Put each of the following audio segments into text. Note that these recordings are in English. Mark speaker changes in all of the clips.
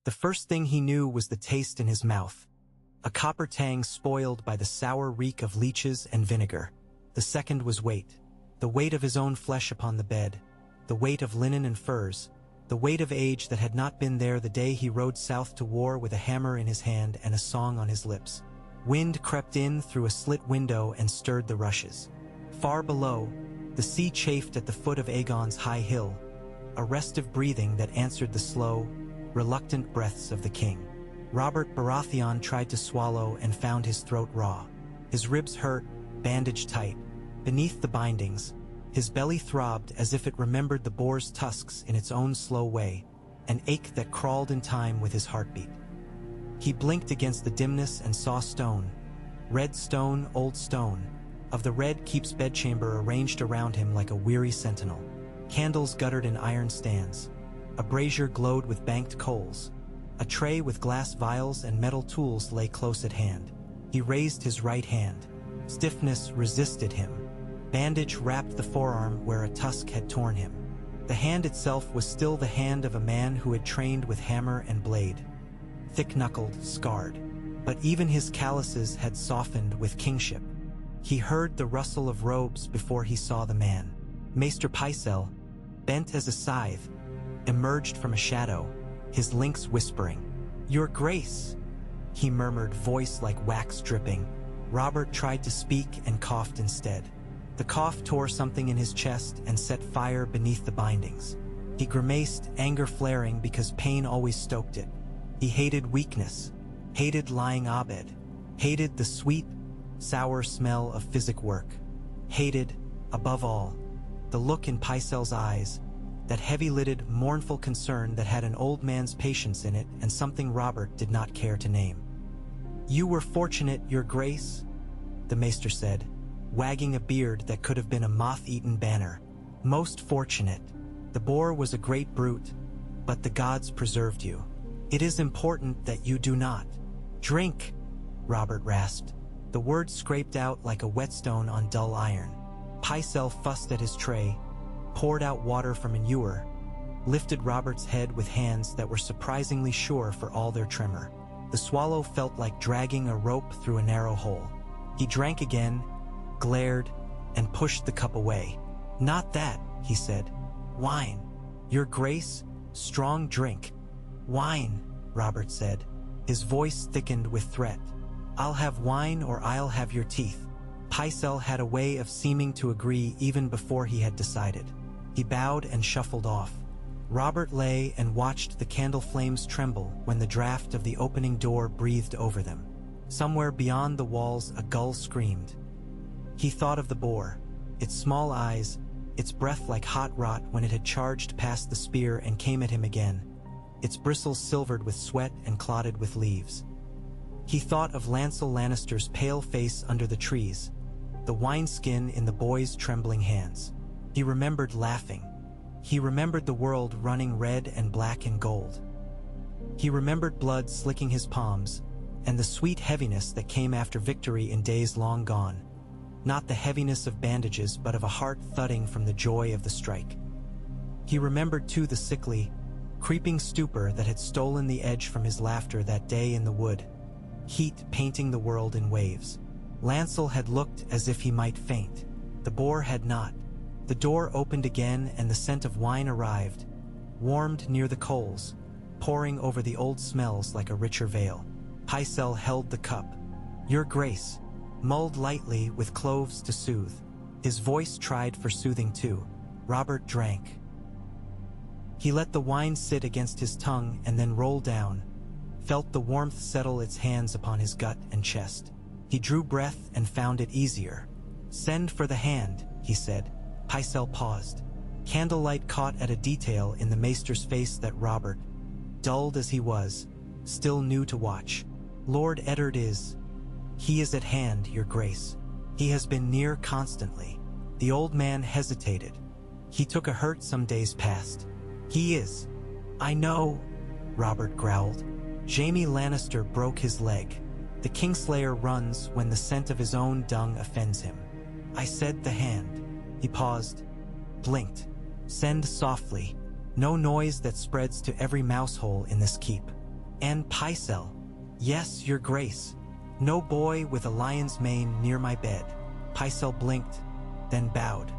Speaker 1: The first thing he knew was the taste in his mouth, a copper tang spoiled by the sour reek of leeches and vinegar. The second was weight, the weight of his own flesh upon the bed, the weight of linen and furs, the weight of age that had not been there the day he rode south to war with a hammer in his hand and a song on his lips. Wind crept in through a slit window and stirred the rushes. Far below, the sea chafed at the foot of Aegon's high hill, a restive breathing that answered the slow, reluctant breaths of the king. Robert Baratheon tried to swallow and found his throat raw. His ribs hurt, bandaged tight. Beneath the bindings, his belly throbbed as if it remembered the boar's tusks in its own slow way, an ache that crawled in time with his heartbeat. He blinked against the dimness and saw stone. Red stone, old stone. Of the red keep's bedchamber arranged around him like a weary sentinel. Candles guttered in iron stands. A brazier glowed with banked coals. A tray with glass vials and metal tools lay close at hand. He raised his right hand. Stiffness resisted him. Bandage wrapped the forearm where a tusk had torn him. The hand itself was still the hand of a man who had trained with hammer and blade. Thick-knuckled, scarred. But even his calluses had softened with kingship. He heard the rustle of robes before he saw the man. Maester Pycelle, bent as a scythe, emerged from a shadow, his lynx whispering. "Your Grace," he murmured, voice like wax dripping. Robert tried to speak and coughed instead. The cough tore something in his chest and set fire beneath the bindings. He grimaced, anger flaring because pain always stoked it. He hated weakness, hated lying abed, hated the sweet, sour smell of physic work, hated, above all, the look in Pycelle's eyes, that heavy-lidded, mournful concern that had an old man's patience in it and something Robert did not care to name. "You were fortunate, Your Grace," the Maester said, wagging a beard that could have been a moth-eaten banner. "Most fortunate. The boar was a great brute, but the gods preserved you. It is important that you do not drink," Robert rasped. The word scraped out like a whetstone on dull iron. Pycelle fussed at his tray, poured out water from an ewer, lifted Robert's head with hands that were surprisingly sure for all their tremor. The swallow felt like dragging a rope through a narrow hole. He drank again, glared, and pushed the cup away. "Not that," he said. "Wine. Your Grace, strong drink." "Wine," Robert said. His voice thickened with threat. "I'll have wine or I'll have your teeth." Pycelle had a way of seeming to agree even before he had decided. He bowed and shuffled off. Robert lay and watched the candle flames tremble when the draft of the opening door breathed over them. Somewhere beyond the walls a gull screamed. He thought of the boar, its small eyes, its breath like hot rot when it had charged past the spear and came at him again, its bristles silvered with sweat and clotted with leaves. He thought of Lancel Lannister's pale face under the trees, the wineskin in the boy's trembling hands. He remembered laughing. He remembered the world running red and black and gold. He remembered blood slicking his palms, and the sweet heaviness that came after victory in days long gone. Not the heaviness of bandages, but of a heart thudding from the joy of the strike. He remembered too the sickly, creeping stupor that had stolen the edge from his laughter that day in the wood, heat painting the world in waves. Lancel had looked as if he might faint. The boar had not. The door opened again and the scent of wine arrived, warmed near the coals, pouring over the old smells like a richer veil. Pycelle held the cup. "Your Grace," mulled lightly with cloves to soothe. His voice tried for soothing too. Robert drank. He let the wine sit against his tongue and then roll down, felt the warmth settle its hands upon his gut and chest. He drew breath and found it easier. "Send for the hand," he said. Pycelle paused. Candlelight caught at a detail in the Maester's face that Robert, dulled as he was, still knew to watch. "Lord Eddard is. He is at hand, Your Grace. He has been near constantly." The old man hesitated. "He took a hurt some days past." "He is. I know," Robert growled. "Jaime Lannister broke his leg. The Kingslayer runs when the scent of his own dung offends him. I said the hand." He paused, blinked. "Send softly. No noise that spreads to every mousehole in this keep." And Pycelle. Yes, your grace. No boy with a lion's mane near my bed. Pycelle blinked, then bowed.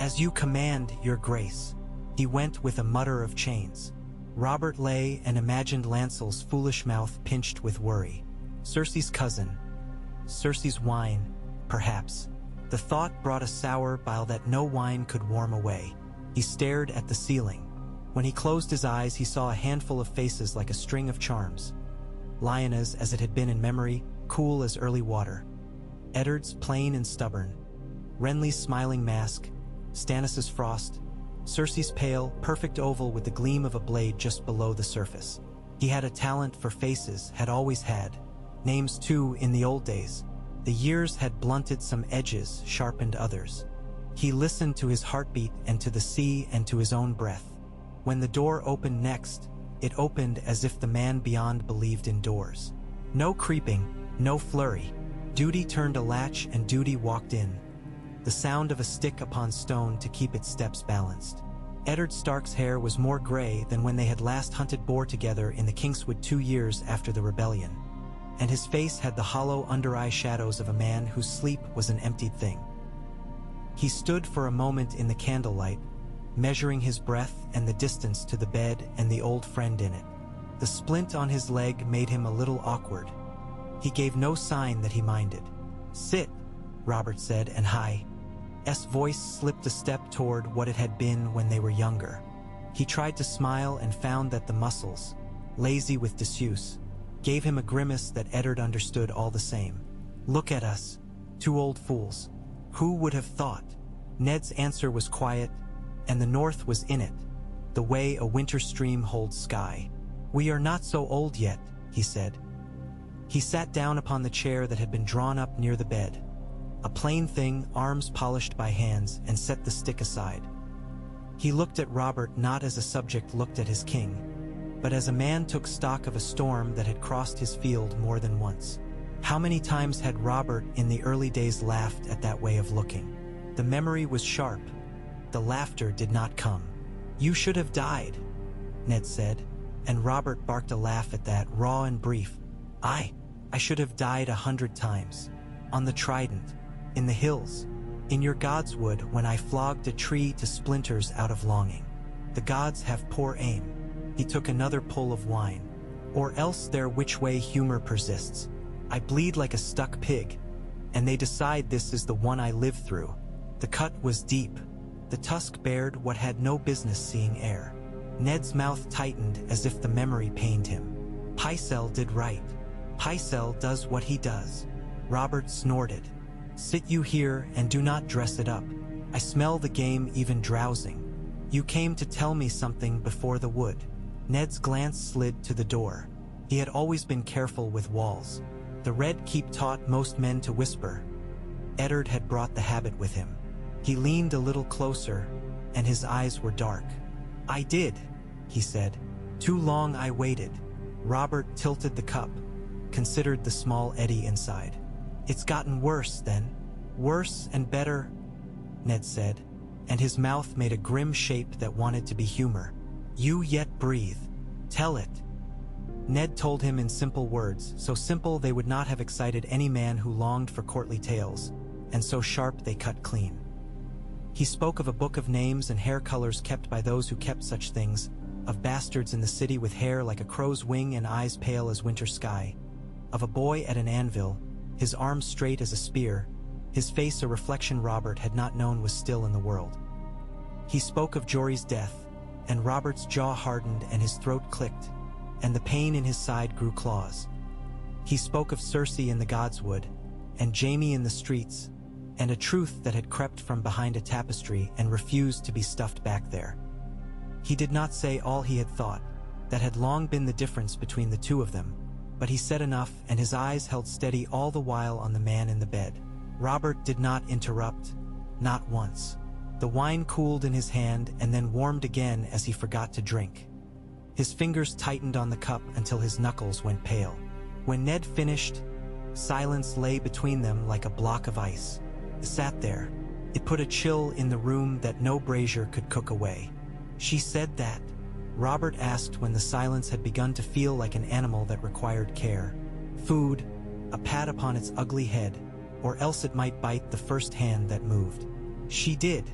Speaker 1: As you command, your grace. He went with a mutter of chains. Robert lay and imagined Lancel's foolish mouth pinched with worry. Cersei's cousin. Cersei's wine, perhaps. The thought brought a sour bile that no wine could warm away. He stared at the ceiling. When he closed his eyes, he saw a handful of faces like a string of charms. Lyanna's, as it had been in memory, cool as early water. Eddard's, plain and stubborn. Renly's smiling mask. Stannis's frost. Cersei's pale, perfect oval with the gleam of a blade just below the surface. He had a talent for faces, had always had. Names too, in the old days. The years had blunted some edges, sharpened others. He listened to his heartbeat and to the sea and to his own breath. When the door opened next, it opened as if the man beyond believed in doors. No creeping, no flurry. Duty turned a latch and Duty walked in. The sound of a stick upon stone to keep its steps balanced. Eddard Stark's hair was more gray than when they had last hunted boar together in the Kingswood 2 years after the rebellion. And his face had the hollow under-eye shadows of a man whose sleep was an emptied thing. He stood for a moment in the candlelight, measuring his breath and the distance to the bed and the old friend in it. The splint on his leg made him a little awkward. He gave no sign that he minded. "Sit," Robert said, and High's voice slipped a step toward what it had been when they were younger. He tried to smile and found that the muscles, lazy with disuse, gave him a grimace that Eddard understood all the same. "Look at us, 2 old fools. Who would have thought?" Ned's answer was quiet, and the north was in it, the way a winter stream holds sky. "We are not so old yet," he said. He sat down upon the chair that had been drawn up near the bed. A plain thing, arms polished by hands, and set the stick aside. He looked at Robert not as a subject looked at his king, but as a man took stock of a storm that had crossed his field more than once. How many times had Robert in the early days laughed at that way of looking? The memory was sharp. The laughter did not come. "You should have died," Ned said, and Robert barked a laugh at that, raw and brief. I should have died 100 times. On the Trident, in the hills, in your godswood when I flogged a tree to splinters out of longing. The gods have poor aim." He took another pull of wine. "Or else their which way humor persists. I bleed like a stuck pig, and they decide this is the one I live through." The cut was deep. The tusk bared what had no business seeing air. Ned's mouth tightened as if the memory pained him. "Pycelle did right. Pycelle does what he does." Robert snorted. "Sit you here and do not dress it up. I smell the game even drowsing. You came to tell me something before the wood." Ned's glance slid to the door. He had always been careful with walls. The Red Keep taught most men to whisper. Eddard had brought the habit with him. He leaned a little closer, and his eyes were dark. "I did," he said. "Too long I waited." Robert tilted the cup, considered the small eddy inside. "It's gotten worse, then." "Worse and better," Ned said, and his mouth made a grim shape that wanted to be humor. "You yet breathe. Tell it." Ned told him in simple words, so simple they would not have excited any man who longed for courtly tales, and so sharp they cut clean. He spoke of a book of names and hair colors kept by those who kept such things, of bastards in the city with hair like a crow's wing and eyes pale as winter sky, of a boy at an anvil, his arms straight as a spear, his face a reflection Robert had not known was still in the world. He spoke of Jory's death, and Robert's jaw hardened and his throat clicked, and the pain in his side grew claws. He spoke of Cersei in the Godswood, and Jaime in the streets, and a truth that had crept from behind a tapestry and refused to be stuffed back there. He did not say all he had thought. That had long been the difference between the two of them, but he said enough, and his eyes held steady all the while on the man in the bed. Robert did not interrupt, not once. The wine cooled in his hand and then warmed again as he forgot to drink. His fingers tightened on the cup until his knuckles went pale. When Ned finished, silence lay between them like a block of ice. It sat there. It put a chill in the room that no brazier could cook away. "She said that," Robert asked when the silence had begun to feel like an animal that required care. Food, a pat upon its ugly head, or else it might bite the first hand that moved. She did,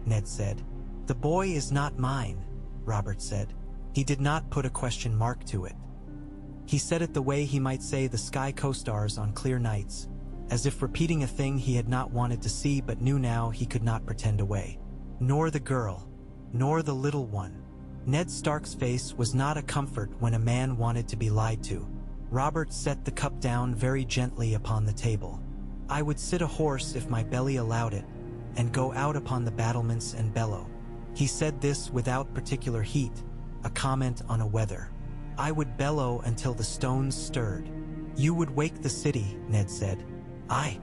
Speaker 1: Ned said. The boy is not mine, Robert said. He did not put a question mark to it. He said it the way he might say the sky co-stars on clear nights, as if repeating a thing he had not wanted to see but knew now he could not pretend away. Nor the girl, nor the little one. Ned Stark's face was not a comfort when a man wanted to be lied to. Robert set the cup down very gently upon the table. I would sit a horse if my belly allowed it, and go out upon the battlements and bellow. He said this without particular heat, a comment on a weather. I would bellow until the stones stirred. You would wake the city, Ned said. I.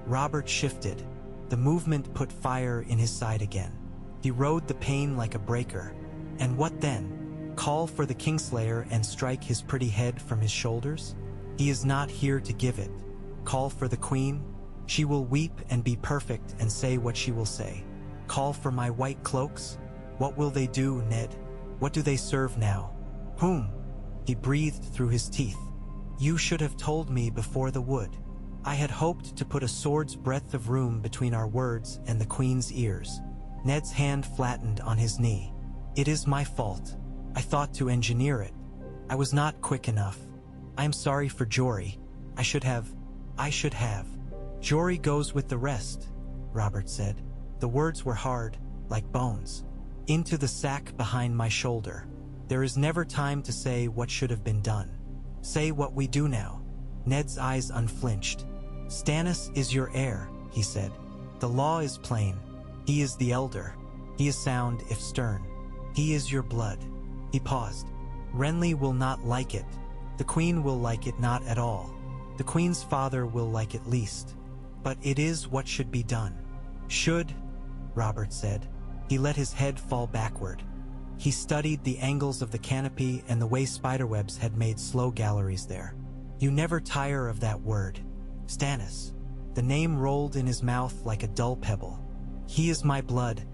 Speaker 1: Robert shifted. The movement put fire in his side again. He rode the pain like a breaker. And what then? Call for the Kingslayer and strike his pretty head from his shoulders? He is not here to give it. Call for the Queen? She will weep and be perfect and say what she will say. Call for my white cloaks? What will they do, Ned? What do they serve now? Whom? He breathed through his teeth. You should have told me before the wood. I had hoped to put a sword's breadth of room between our words and the Queen's ears. Ned's hand flattened on his knee. It is my fault. I thought to engineer it. I was not quick enough. I am sorry for Jory. I should have. Jory goes with the rest, Robert said. The words were hard, like bones. Into the sack behind my shoulder. There is never time to say what should have been done. Say what we do now. Ned's eyes unflinched. Stannis is your heir, he said. The law is plain. He is the elder. He is sound if stern. He is your blood. He paused. Renly will not like it. The Queen will like it not at all. The Queen's father will like it least. But it is what should be done. Should, Robert said. He let his head fall backward. He studied the angles of the canopy and the way spiderwebs had made slow galleries there. You never tire of that word. Stannis. The name rolled in his mouth like a dull pebble. He is my blood,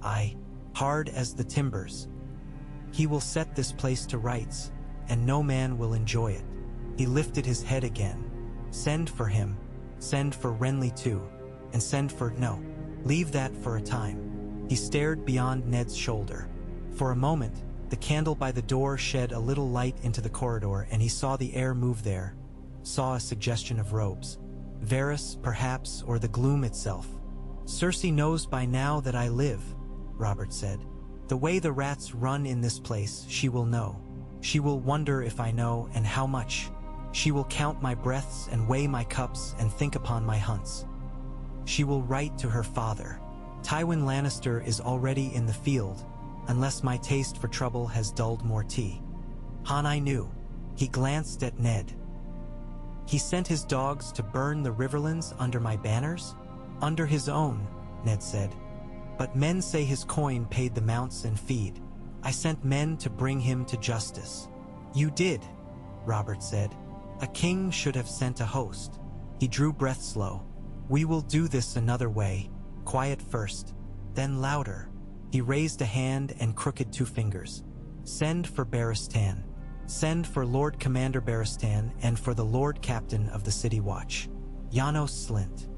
Speaker 1: hard as the timbers. He will set this place to rights, and no man will enjoy it. He lifted his head again. Send for him. Send for Renly too. And send for no. Leave that for a time. He stared beyond Ned's shoulder. For a moment, the candle by the door shed a little light into the corridor, and he saw the air move there. Saw a suggestion of robes. Varys, perhaps, or the gloom itself. Cersei knows by now that I live, Robert said. The way the rats run in this place, she will know. She will wonder if I know and how much. She will count my breaths and weigh my cups and think upon my hunts. She will write to her father. Tywin Lannister is already in the field, unless my taste for trouble has dulled more tea. Han I knew. He glanced at Ned. He sent his dogs to burn the Riverlands under my banners? Under his own, Ned said. But men say his coin paid the mounts and feed. I sent men to bring him to justice. You did, Robert said. A king should have sent a host. He drew breath slow. We will do this another way. Quiet first, then louder. He raised a hand and crooked two fingers. Send for Barristan. Send for Lord Commander Barristan and for the Lord Captain of the City Watch. Janos Slynt.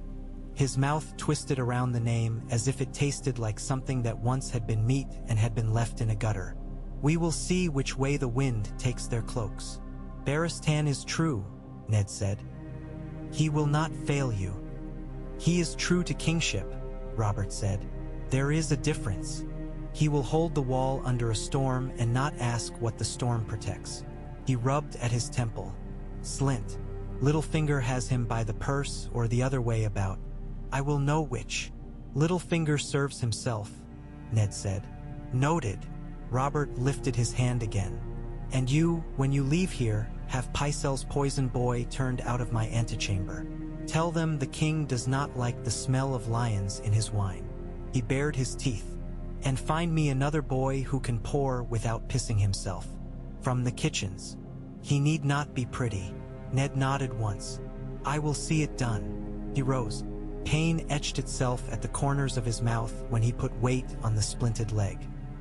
Speaker 1: His mouth twisted around the name as if it tasted like something that once had been meat and had been left in a gutter. We will see which way the wind takes their cloaks. Barristan is true, Ned said. He will not fail you. He is true to kingship, Robert said. There is a difference. He will hold the wall under a storm and not ask what the storm protects. He rubbed at his temple. Slynt. Littlefinger has him by the purse or the other way about. I will know which. Littlefinger serves himself, Ned said. Noted. Robert lifted his hand again. And you, when you leave here, have Pycelle's poison boy turned out of my antechamber. Tell them the king does not like the smell of lions in his wine. He bared his teeth. And find me another boy who can pour without pissing himself. From the kitchens. He need not be pretty. Ned nodded once. I will see it done. He rose. Pain etched itself at the corners of his mouth when he put weight on the splinted leg.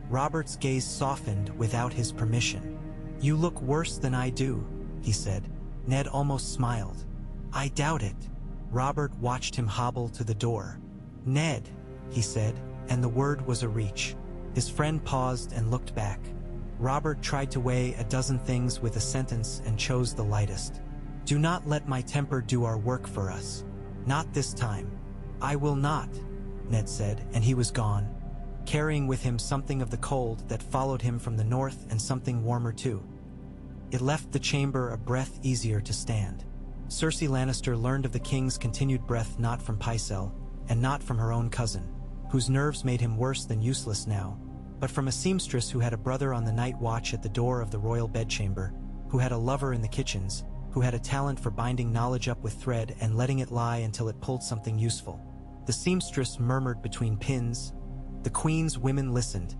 Speaker 1: Robert's gaze softened without his permission. "You look worse than I do," he said. Ned almost smiled. "I doubt it." Robert watched him hobble to the door. "Ned," he said, and the word was a reach. His friend paused and looked back. Robert tried to weigh a dozen things with a sentence and chose the lightest. "Do not let my temper do our work for us. Not this time." "I will not," Ned said, and he was gone, carrying with him something of the cold that followed him from the north and something warmer too. It left the chamber a breath easier to stand. Cersei Lannister learned of the king's continued breath not from Pycelle, and not from her own cousin, whose nerves made him worse than useless now, but from a seamstress who had a brother on the night watch at the door of the royal bedchamber, who had a lover in the kitchens, who had a talent for binding knowledge up with thread and letting it lie until it pulled something useful. The seamstress murmured between pins. The queen's women listened,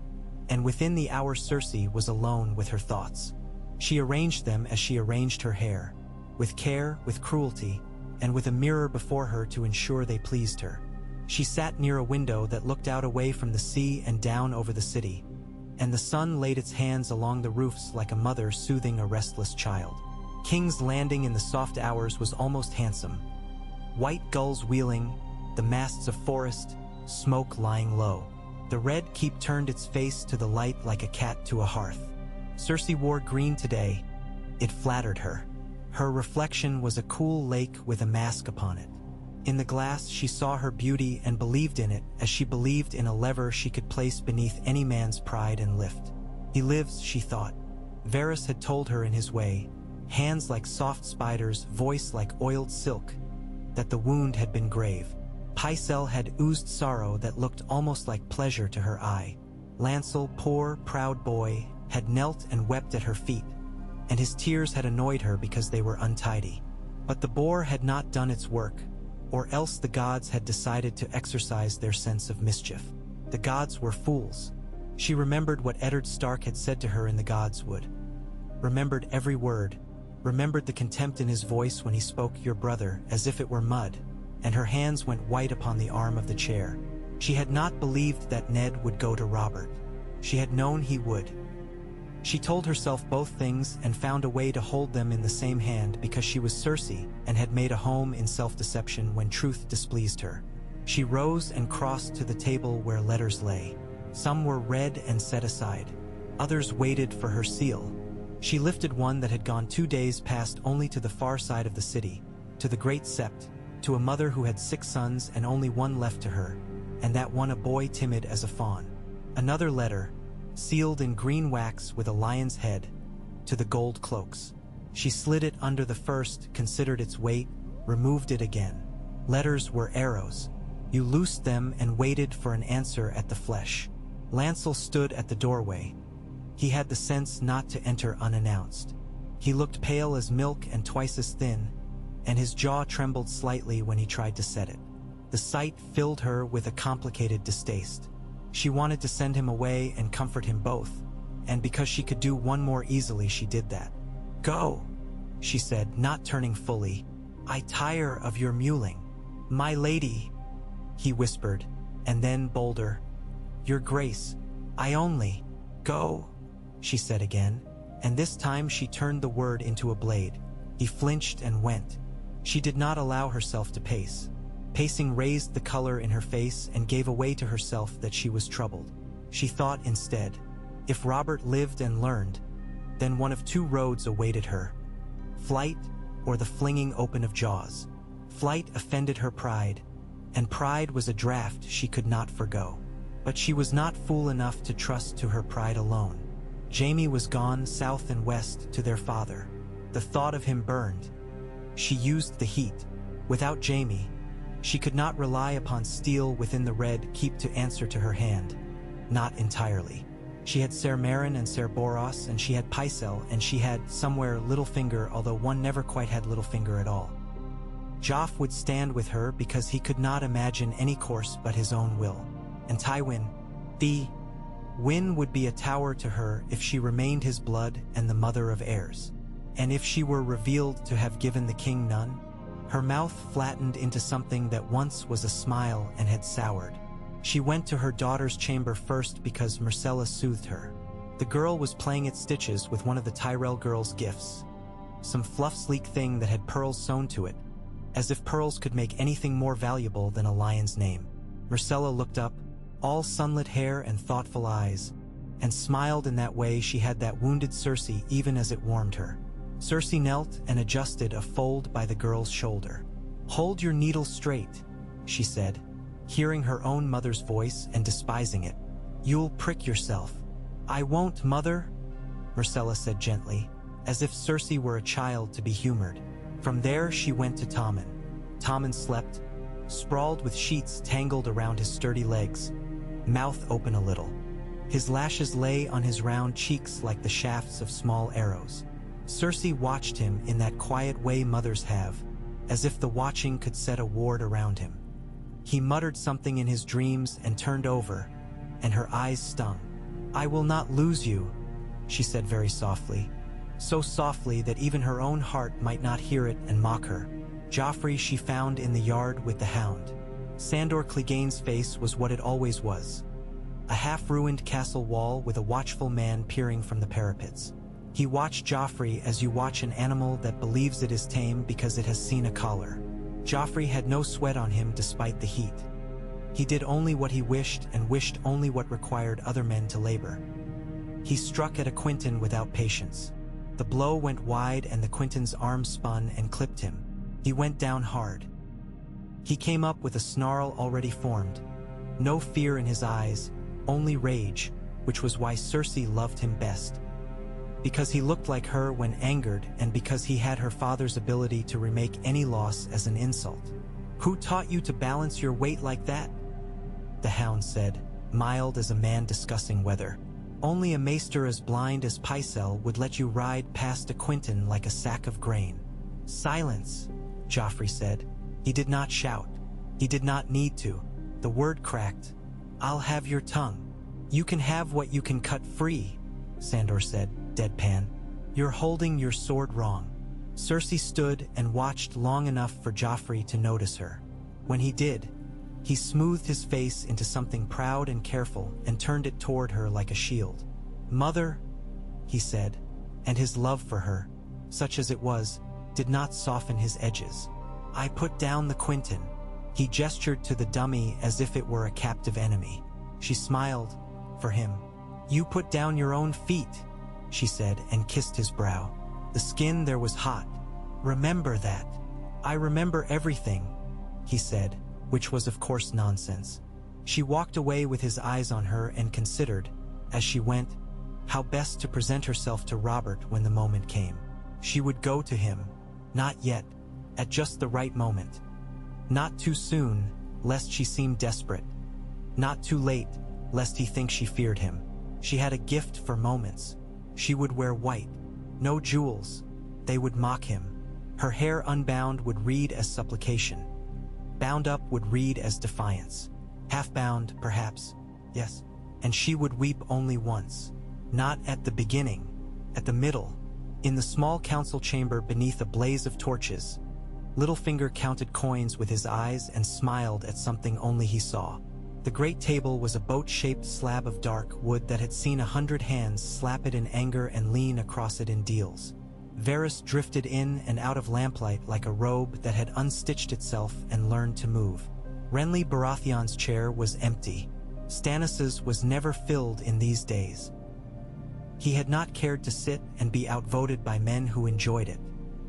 Speaker 1: and within the hour Cersei was alone with her thoughts. She arranged them as she arranged her hair, with care, with cruelty, and with a mirror before her to ensure they pleased her. She sat near a window that looked out away from the sea and down over the city, and the sun laid its hands along the roofs like a mother soothing a restless child. King's Landing in the soft hours was almost handsome. White gulls wheeling, the masts of forest, smoke lying low. The red keep turned its face to the light like a cat to a hearth. Cersei wore green today. It flattered her. Her reflection was a cool lake with a mask upon it. In the glass she saw her beauty and believed in it as she believed in a lever she could place beneath any man's pride and lift. He lives, she thought. Varys had told her in his way, hands like soft spiders, voice like oiled silk, that the wound had been grave. Pycelle had oozed sorrow that looked almost like pleasure to her eye. Lancel, poor, proud boy, had knelt and wept at her feet, and his tears had annoyed her because they were untidy. But the boar had not done its work, or else the gods had decided to exercise their sense of mischief. The gods were fools. She remembered what Eddard Stark had said to her in the Gods' Wood. Remembered every word, remembered the contempt in his voice when he spoke "your brother" as if it were mud, and her hands went white upon the arm of the chair. She had not believed that Ned would go to Robert. She had known he would. She told herself both things and found a way to hold them in the same hand because she was Cersei and had made a home in self-deception when truth displeased her. She rose and crossed to the table where letters lay. Some were read and set aside. Others waited for her seal. She lifted one that had gone 2 days past only to the far side of the city, to the great sept, to a mother who had 6 sons and only one left to her, and that one a boy timid as a fawn. Another letter, sealed in green wax with a lion's head, to the gold cloaks. She slid it under the first, considered its weight, removed it again. Letters were arrows. You loosed them and waited for an answer at the flesh. Lancel stood at the doorway. He had the sense not to enter unannounced. He looked pale as milk and twice as thin, and his jaw trembled slightly when he tried to set it. The sight filled her with a complicated distaste. She wanted to send him away and comfort him both, and because she could do one more easily, she did that. "Go," she said, not turning fully. "I tire of your mewling." "My lady," he whispered, and then bolder, "Your Grace, I only..." "Go," she said again, and this time she turned the word into a blade. He flinched and went. She did not allow herself to pace. Pacing raised the color in her face and gave away to herself that she was troubled. She thought instead, if Robert lived and learned, then one of 2 roads awaited her: flight or the flinging open of jaws. Flight offended her pride, and pride was a draft she could not forgo. But she was not fool enough to trust to her pride alone. Jaime was gone south and west to their father. The thought of him burned. She used the heat. Without Jaime, she could not rely upon steel within the red keep to answer to her hand. Not entirely. She had Ser Meryn and Ser Boros, and she had Pycelle, and she had, somewhere, Littlefinger, although one never quite had Littlefinger at all. Joff would stand with her because he could not imagine any course but his own will. And Tywin, the Wyn would be a tower to her if she remained his blood and the mother of heirs. And if she were revealed to have given the king none? Her mouth flattened into something that once was a smile and had soured. She went to her daughter's chamber first because Myrcella soothed her. The girl was playing at stitches with one of the Tyrell girl's gifts. Some fluff sleek thing that had pearls sewn to it, as if pearls could make anything more valuable than a lion's name. Myrcella looked up, all sunlit hair and thoughtful eyes, and smiled in that way she had that wounded Circe even as it warmed her. Circe knelt and adjusted a fold by the girl's shoulder. "Hold your needle straight," she said, hearing her own mother's voice and despising it. "You'll prick yourself." "I won't, mother," Myrcella said gently, as if Circe were a child to be humored. From there she went to Tommen. Tommen slept, sprawled with sheets tangled around his sturdy legs, mouth open a little. His lashes lay on his round cheeks like the shafts of small arrows. Circe watched him in that quiet way mothers have, as if the watching could set a ward around him. He muttered something in his dreams and turned over, and her eyes stung. "I will not lose you," she said very softly, so softly that even her own heart might not hear it and mock her. Joffrey she found in the yard with the hound. Sandor Clegane's face was what it always was, a half-ruined castle wall with a watchful man peering from the parapets. He watched Joffrey as you watch an animal that believes it is tame because it has seen a collar. Joffrey had no sweat on him despite the heat. He did only what he wished and wished only what required other men to labor. He struck at a Quentyn without patience. The blow went wide and the Quentyn's arm spun and clipped him. He went down hard. He came up with a snarl already formed. No fear in his eyes, only rage, which was why Circe loved him best. Because he looked like her when angered and because he had her father's ability to remake any loss as an insult. "Who taught you to balance your weight like that?" the hound said, mild as a man discussing weather. "Only a maester as blind as Pycelle would let you ride past a Quentyn like a sack of grain." "Silence," Joffrey said. He did not shout. He did not need to. The word cracked. "I'll have your tongue." "You can have what you can cut free," Sandor said, deadpan. "You're holding your sword wrong." Circe stood and watched long enough for Joffrey to notice her. When he did, he smoothed his face into something proud and careful and turned it toward her like a shield. "Mother," he said, and his love for her, such as it was, did not soften his edges. "I put down the Quentyn." He gestured to the dummy as if it were a captive enemy. She smiled, for him. "You put down your own feet," she said and kissed his brow. The skin there was hot. "Remember that." "I remember everything," he said, which was of course nonsense. She walked away with his eyes on her and considered, as she went, how best to present herself to Robert when the moment came. She would go to him, not yet, at just the right moment. Not too soon, lest she seem desperate. Not too late, lest he think she feared him. She had a gift for moments. She would wear white, no jewels. They would mock him. Her hair unbound would read as supplication. Bound up would read as defiance. Half-bound, perhaps, yes. And she would weep only once. Not at the beginning, at the middle, in the small council chamber beneath a blaze of torches. Littlefinger counted coins with his eyes and smiled at something only he saw. The great table was a boat-shaped slab of dark wood that had seen 100 hands slap it in anger and lean across it in deals. Varys drifted in and out of lamplight like a robe that had unstitched itself and learned to move. Renly Baratheon's chair was empty. Stannis's was never filled in these days. He had not cared to sit and be outvoted by men who enjoyed it.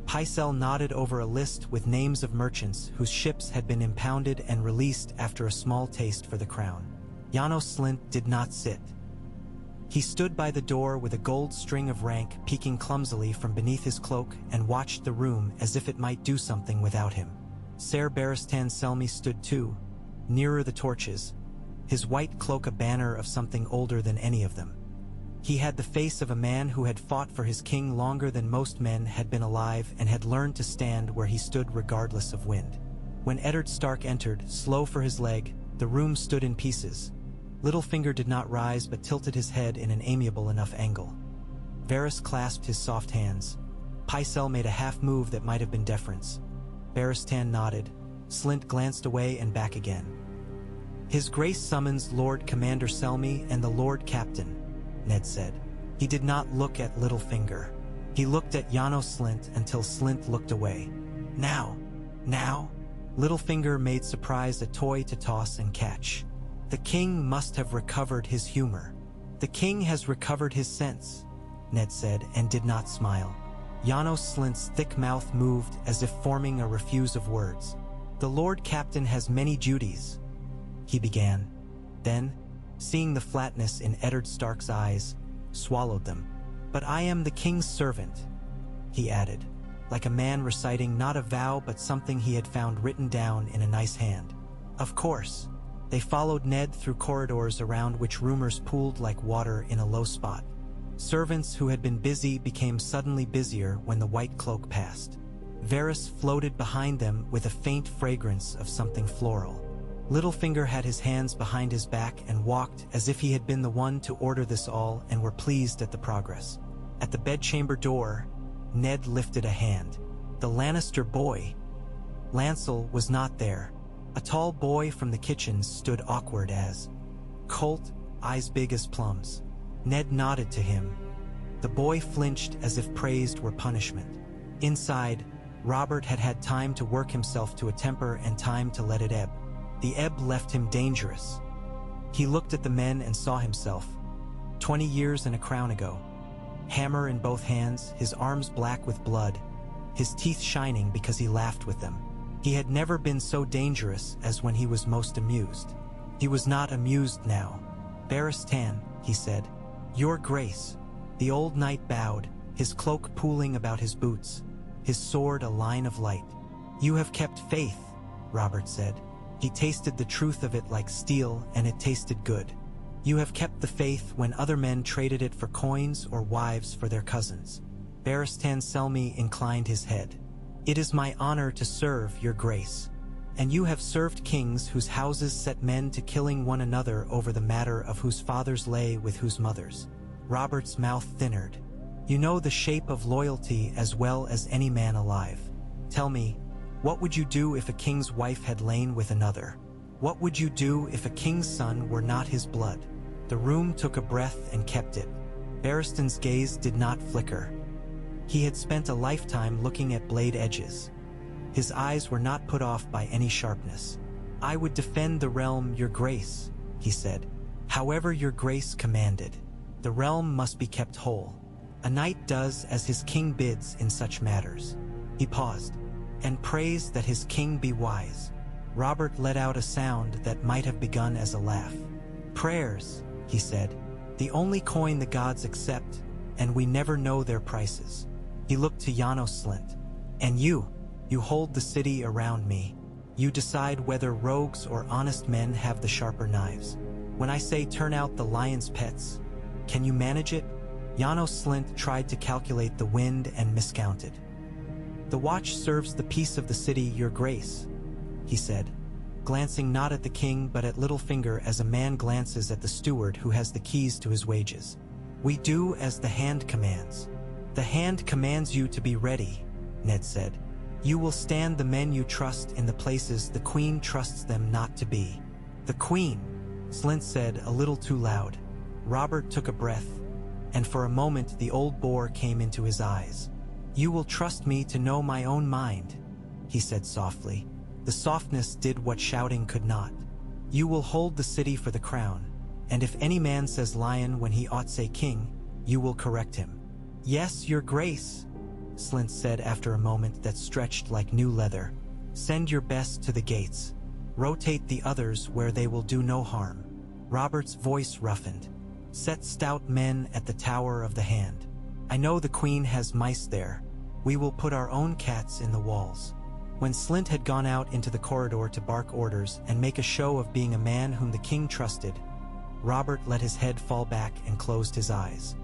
Speaker 1: Pycelle nodded over a list with names of merchants whose ships had been impounded and released after a small taste for the crown. Janos Slynt did not sit. He stood by the door with a gold string of rank peeking clumsily from beneath his cloak and watched the room as if it might do something without him. Ser Barristan Selmy stood too, nearer the torches, his white cloak a banner of something older than any of them. He had the face of a man who had fought for his king longer than most men had been alive and had learned to stand where he stood regardless of wind. When Eddard Stark entered, slow for his leg, the room stood in pieces. Littlefinger did not rise but tilted his head in an amiable enough angle. Varys clasped his soft hands. Pycelle made a half move that might have been deference. Barristan nodded. Slynt glanced away and back again. His Grace summons Lord Commander Selmy and the Lord Captain, Ned said. He did not look at Littlefinger. He looked at Janos Slynt until Slynt looked away. Now? Littlefinger made surprise a toy to toss and catch. The king must have recovered his humor. The king has recovered his sense, Ned said, and did not smile. Janos Slynt's thick mouth moved as if forming a refuse of words. The Lord Captain has many duties, he began. Then, seeing the flatness in Eddard Stark's eyes, swallowed them. But I am the king's servant, he added, like a man reciting not a vow but something he had found written down in a nice hand. Of course. They followed Ned through corridors around which rumors pooled like water in a low spot. Servants who had been busy became suddenly busier when the white cloak passed. Varys floated behind them with a faint fragrance of something floral. Littlefinger had his hands behind his back and walked as if he had been the one to order this all and were pleased at the progress. At the bedchamber door, Ned lifted a hand. The Lannister boy. Lancel was not there. A tall boy from the kitchen stood awkward as Colt, eyes big as plums. Ned nodded to him. The boy flinched as if praised were punishment. Inside, Robert had had time to work himself to a temper and time to let it ebb. The ebb left him dangerous. He looked at the men and saw himself, 20 years and a crown ago. Hammer in both hands, his arms black with blood, his teeth shining because he laughed with them. He had never been so dangerous as when he was most amused. He was not amused now. Barristan, he said. Your Grace. The old knight bowed, his cloak pooling about his boots, his sword a line of light. You have kept faith, Robert said. He tasted the truth of it like steel, and it tasted good. You have kept the faith when other men traded it for coins or wives for their cousins. Barristan Selmy inclined his head. It is my honor to serve your Grace. And you have served kings whose houses set men to killing one another over the matter of whose fathers lay with whose mothers. Robert's mouth thinnered. You know the shape of loyalty as well as any man alive. Tell me, what would you do if a king's wife had lain with another? What would you do if a king's son were not his blood? The room took a breath and kept it. Barristan's gaze did not flicker. He had spent a lifetime looking at blade edges. His eyes were not put off by any sharpness. I would defend the realm, your Grace, he said. However your Grace commanded. The realm must be kept whole. A knight does as his king bids in such matters. He paused, and prays that his king be wise. Robert let out a sound that might have begun as a laugh. Prayers, he said, the only coin the gods accept, and we never know their prices. He looked to Janos Slynt. And you hold the city around me. You decide whether rogues or honest men have the sharper knives. When I say turn out the lion's pets, can you manage it? Janos Slynt tried to calculate the wind and miscounted. The watch serves the peace of the city, your Grace, he said, glancing not at the king but at Littlefinger as a man glances at the steward who has the keys to his wages. We do as the hand commands. The hand commands you to be ready, Ned said. You will stand the men you trust in the places the Queen trusts them not to be. The Queen, Slynt said a little too loud. Robert took a breath, and for a moment the old boar came into his eyes. You will trust me to know my own mind, he said softly. The softness did what shouting could not. You will hold the city for the crown, and if any man says lion when he ought say king, you will correct him. Yes, your Grace, Slynt said after a moment that stretched like new leather. Send your best to the gates. Rotate the others where they will do no harm. Robert's voice roughened. Set stout men at the Tower of the Hand. I know the Queen has mice there. We will put our own cats in the walls. When Slynt had gone out into the corridor to bark orders and make a show of being a man whom the king trusted, Robert let his head fall back and closed his eyes.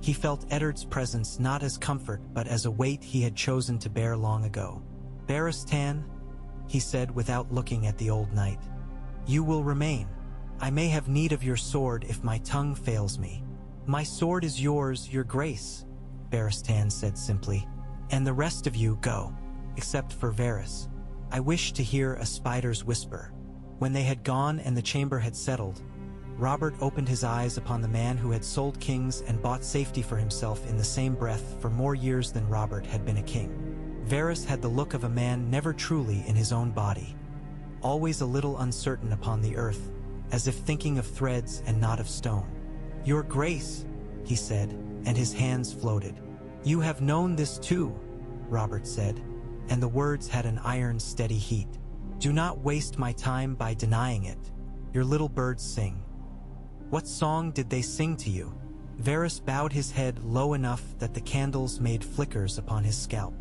Speaker 1: He felt Eddard's presence not as comfort but as a weight he had chosen to bear long ago. Barristan, he said without looking at the old knight, you will remain. I may have need of your sword if my tongue fails me. My sword is yours, your Grace, Barristan said simply, and the rest of you go, except for Varys. I wish to hear a spider's whisper. When they had gone and the chamber had settled, Robert opened his eyes upon the man who had sold kings and bought safety for himself in the same breath for more years than Robert had been a king. Varys had the look of a man never truly in his own body, always a little uncertain upon the earth, as if thinking of threads and not of stone. "Your Grace," he said, and his hands floated. "You have known this too," Robert said, and the words had an iron steady heat. "Do not waste my time by denying it. Your little birds sing." "What song did they sing to you?" Varys bowed his head low enough that the candles made flickers upon his scalp.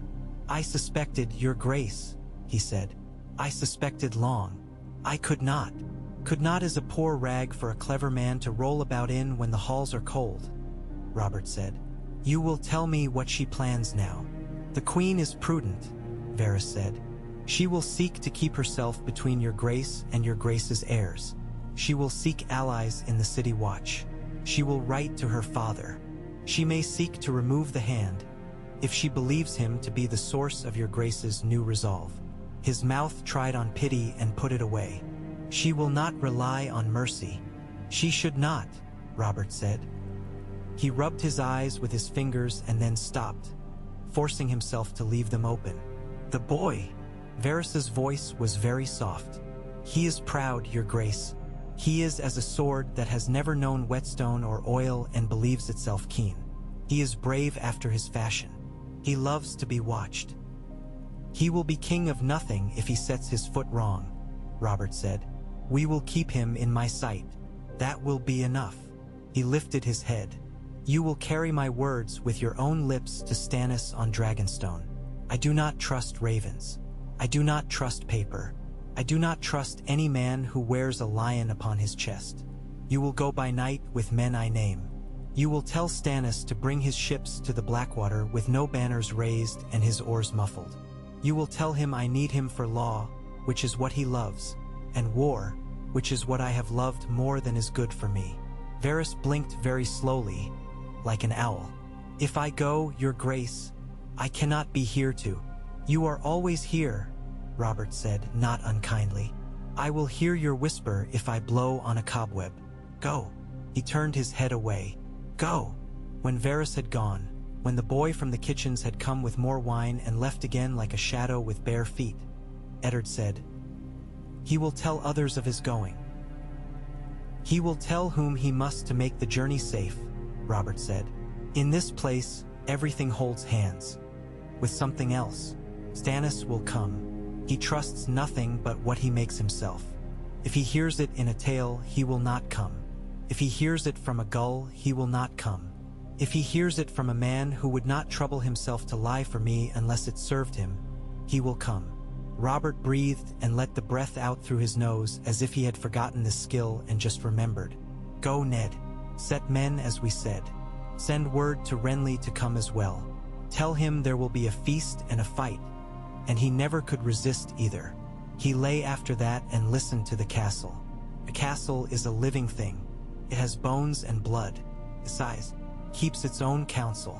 Speaker 1: "I suspected, Your Grace," he said. "I suspected long. I could not as a poor rag for a clever man to roll about in when the halls are cold," Robert said. "You will tell me what she plans now." "The Queen is prudent," Varys said. "She will seek to keep herself between Your Grace and Your Grace's heirs. She will seek allies in the city watch. She will write to her father. She may seek to remove the hand, if she believes him to be the source of Your Grace's new resolve." His mouth tried on pity and put it away. "She will not rely on mercy." "She should not," Robert said. He rubbed his eyes with his fingers and then stopped, forcing himself to leave them open. "The boy," Varys's voice was very soft. "He is proud, Your Grace. He is as a sword that has never known whetstone or oil and believes itself keen. He is brave after his fashion. He loves to be watched. He will be king of nothing if he sets his foot wrong," Robert said. "We will keep him in my sight. That will be enough." He lifted his head. "You will carry my words with your own lips to Stannis on Dragonstone. I do not trust ravens. I do not trust paper. I do not trust any man who wears a lion upon his chest. You will go by night with men I name. You will tell Stannis to bring his ships to the Blackwater with no banners raised and his oars muffled. You will tell him I need him for law, which is what he loves, and war, which is what I have loved more than is good for me." Varys blinked very slowly, like an owl. "If I go, Your Grace, I cannot be here to." "You are always here," Robert said, not unkindly. "I will hear your whisper if I blow on a cobweb. Go." He turned his head away. "Go." When Varys had gone, when the boy from the kitchens had come with more wine and left again like a shadow with bare feet, Eddard said, "He will tell others of his going. He will tell whom he must to make the journey safe," Robert said. "In this place, everything holds hands. With something else, Stannis will come. He trusts nothing but what he makes himself. If he hears it in a tale, he will not come. If he hears it from a gull, he will not come. If he hears it from a man who would not trouble himself to lie for me unless it served him, he will come." Robert breathed and let the breath out through his nose as if he had forgotten this skill and just remembered. "Go, Ned. Set men as we said. Send word to Renly to come as well. Tell him there will be a feast and a fight, and he never could resist either." He lay after that and listened to the castle. A castle is a living thing. It has bones and blood. Besides, keeps its own counsel.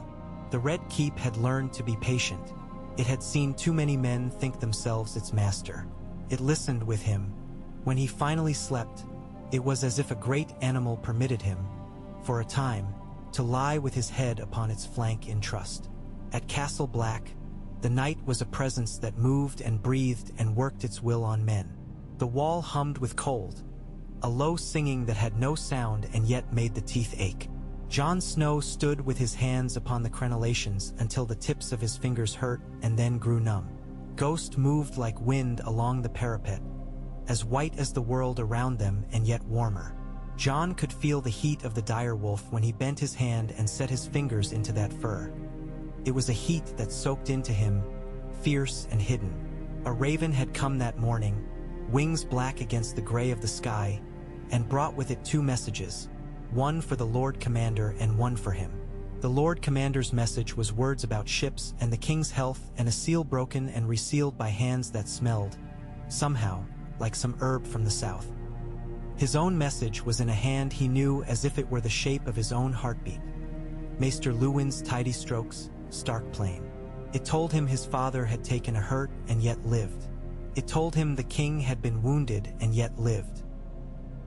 Speaker 1: The Red Keep had learned to be patient. It had seen too many men think themselves its master. It listened with him. When he finally slept, it was as if a great animal permitted him, for a time, to lie with his head upon its flank in trust. At Castle Black, the night was a presence that moved and breathed and worked its will on men. The wall hummed with cold, a low singing that had no sound and yet made the teeth ache. Jon Snow stood with his hands upon the crenellations until the tips of his fingers hurt and then grew numb. Ghost moved like wind along the parapet, as white as the world around them and yet warmer. Jon could feel the heat of the direwolf when he bent his hand and set his fingers into that fur. It was a heat that soaked into him, fierce and hidden. A raven had come that morning, wings black against the gray of the sky, and brought with it two messages, one for the Lord Commander and one for him. The Lord Commander's message was words about ships and the king's health and a seal broken and resealed by hands that smelled, somehow, like some herb from the south. His own message was in a hand he knew as if it were the shape of his own heartbeat. Maester Luwin's tidy strokes, stark plain. It told him his father had taken a hurt and yet lived. It told him the king had been wounded and yet lived.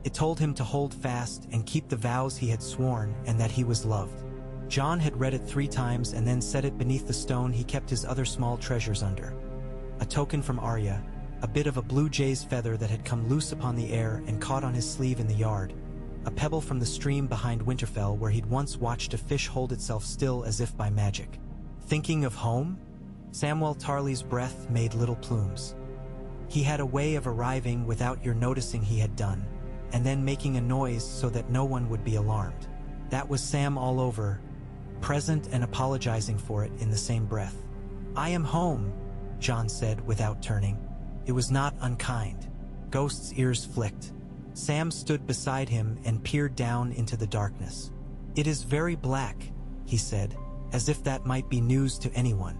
Speaker 1: It told him to hold fast and keep the vows he had sworn and that he was loved. Jon had read it 3 times and then set it beneath the stone he kept his other small treasures under. A token from Arya, a bit of a blue jay's feather that had come loose upon the air and caught on his sleeve in the yard, a pebble from the stream behind Winterfell where he'd once watched a fish hold itself still as if by magic. Thinking of home? Samwell Tarly's breath made little plumes. He had a way of arriving without your noticing he had done, and then making a noise so that no one would be alarmed. That was Sam all over, present and apologizing for it in the same breath. "I am home," Jon said without turning. It was not unkind. Ghost's ears flicked. Sam stood beside him and peered down into the darkness. "It is very black," he said, as if that might be news to anyone.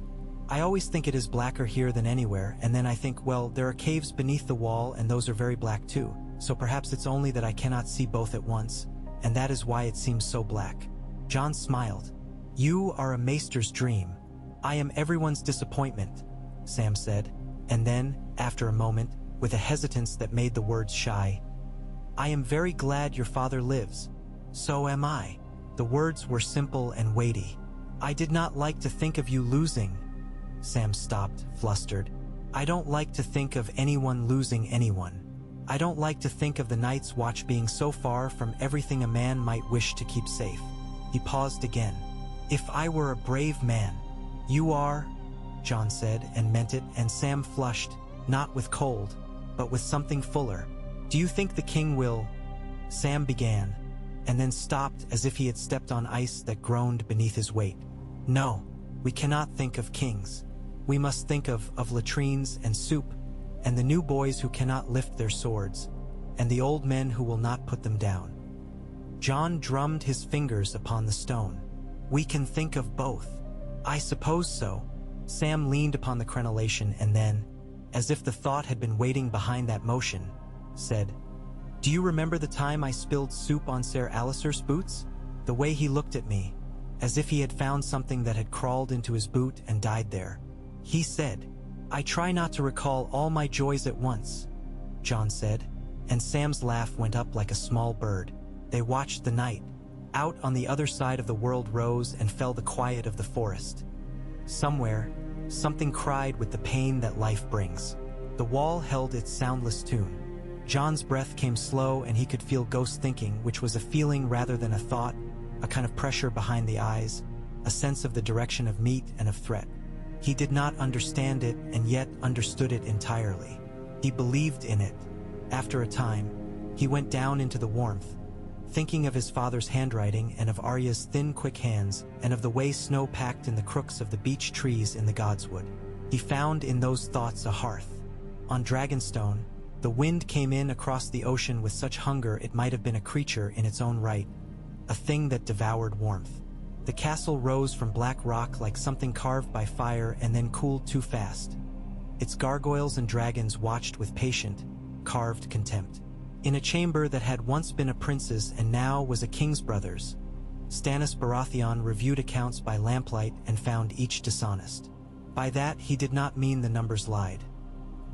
Speaker 1: "I always think it is blacker here than anywhere, and then I think, well, there are caves beneath the wall and those are very black too, so perhaps it's only that I cannot see both at once, and that is why it seems so black." Jon smiled. "You are a maester's dream. I am everyone's disappointment," Sam said, and then, after a moment, with a hesitance that made the words shy, "I am very glad your father lives. So am I." The words were simple and weighty. "I did not like to think of you losing." Sam stopped, flustered. "I don't like to think of anyone losing anyone. I don't like to think of the Night's Watch being so far from everything a man might wish to keep safe." He paused again. "If I were a brave man." "You are," Jon said, and meant it, and Sam flushed, not with cold, but with something fuller. "Do you think the king will—" Sam began, and then stopped as if he had stepped on ice that groaned beneath his weight. "No, we cannot think of kings. We must think of latrines and soup, and the new boys who cannot lift their swords, and the old men who will not put them down." Jon drummed his fingers upon the stone. "We can think of both." "I suppose so." Sam leaned upon the crenellation and then, as if the thought had been waiting behind that motion, said, "Do you remember the time I spilled soup on Ser Aliser's boots? The way he looked at me, as if he had found something that had crawled into his boot and died there. He said, 'I try not to recall all my joys at once,'" Jon said, and Sam's laugh went up like a small bird. They watched the night. Out on the other side of the world rose and fell the quiet of the forest. Somewhere, something cried with the pain that life brings. The wall held its soundless tune. Jon's breath came slow and he could feel Ghost thinking, which was a feeling rather than a thought, a kind of pressure behind the eyes, a sense of the direction of meat and of threat. He did not understand it and yet understood it entirely. He believed in it. After a time, he went down into the warmth, thinking of his father's handwriting and of Arya's thin, quick hands, and of the way snow packed in the crooks of the beech trees in the Godswood. He found in those thoughts a hearth. On Dragonstone, the wind came in across the ocean with such hunger it might have been a creature in its own right, a thing that devoured warmth. The castle rose from black rock like something carved by fire and then cooled too fast. Its gargoyles and dragons watched with patient, carved contempt. In a chamber that had once been a prince's and now was a king's brother's, Stannis Baratheon reviewed accounts by lamplight and found each dishonest. By that he did not mean the numbers lied.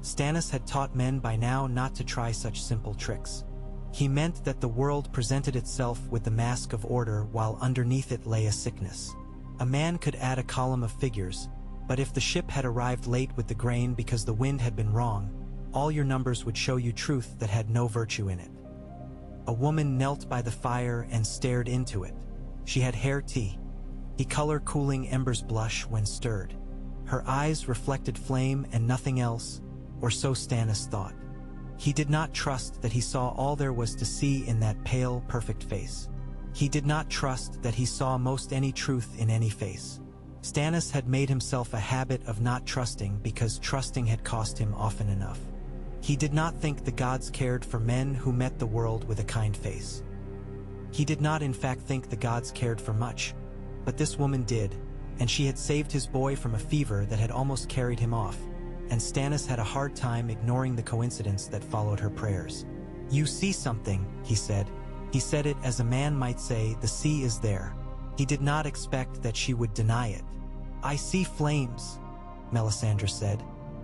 Speaker 1: Stannis had taught men by now not to try such simple tricks. He meant that the world presented itself with the mask of order while underneath it lay a sickness. A man could add a column of figures, but if the ship had arrived late with the grain because the wind had been wrong, all your numbers would show you truth that had no virtue in it. A woman knelt by the fire and stared into it. She had hair tea, the color cooling embers blush when stirred. Her eyes reflected flame and nothing else, or so Stannis thought. He did not trust that he saw all there was to see in that pale, perfect face. He did not trust that he saw most any truth in any face. Stannis had made himself a habit of not trusting because trusting had cost him often enough. He did not think the gods cared for men who met the world with a kind face. He did not in fact think the gods cared for much, but this woman did, and she had saved his boy from a fever that had almost carried him off, and Stannis had a hard time ignoring the coincidence that followed her prayers. "You see something," he said. He said it as a man might say, "The sea is there." He did not expect that she would deny it. "I see flames," Melisandre said.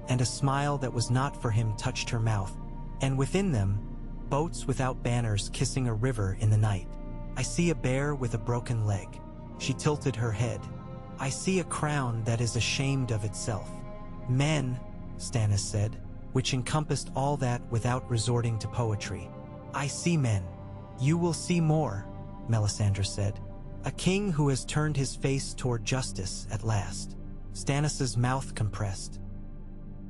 Speaker 1: and a smile that was not for him touched her mouth, and within them, boats without banners kissing a river in the night. I see a bear with a broken leg. She tilted her head. I see a crown that is ashamed of itself. Men, Stannis said, which encompassed all that without resorting to poetry. I see men. You will see more, Melisandre said. A king who has turned his face toward justice at last. Stannis's mouth compressed.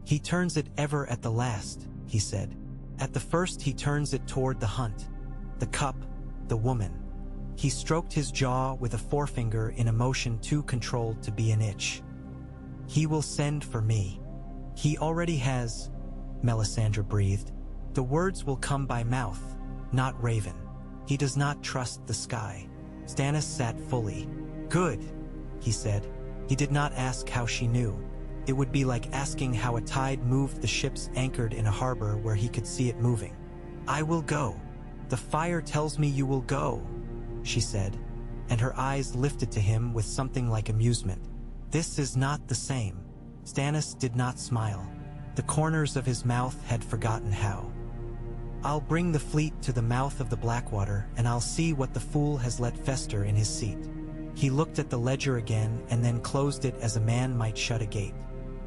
Speaker 1: He turns it ever at the last, he said. At the first he turns it toward the hunt, the cup, the woman. He stroked his jaw with a forefinger in a motion too controlled to be an itch. He will send for me. He already has, Melisandre breathed. The words will come by mouth, not raven. He does not trust the sky. Stannis sat fully. Good, he said. He did not ask how she knew. It would be like asking how a tide moved the ships anchored in a harbor where he could see it moving. I will go. The fire tells me you will go, she said, and her eyes lifted to him with something like amusement. This is not the same. Stannis did not smile. The corners of his mouth had forgotten how. I'll bring the fleet to the mouth of the Blackwater, and I'll see what the fool has let fester in his seat. He looked at the ledger again and then closed it as a man might shut a gate.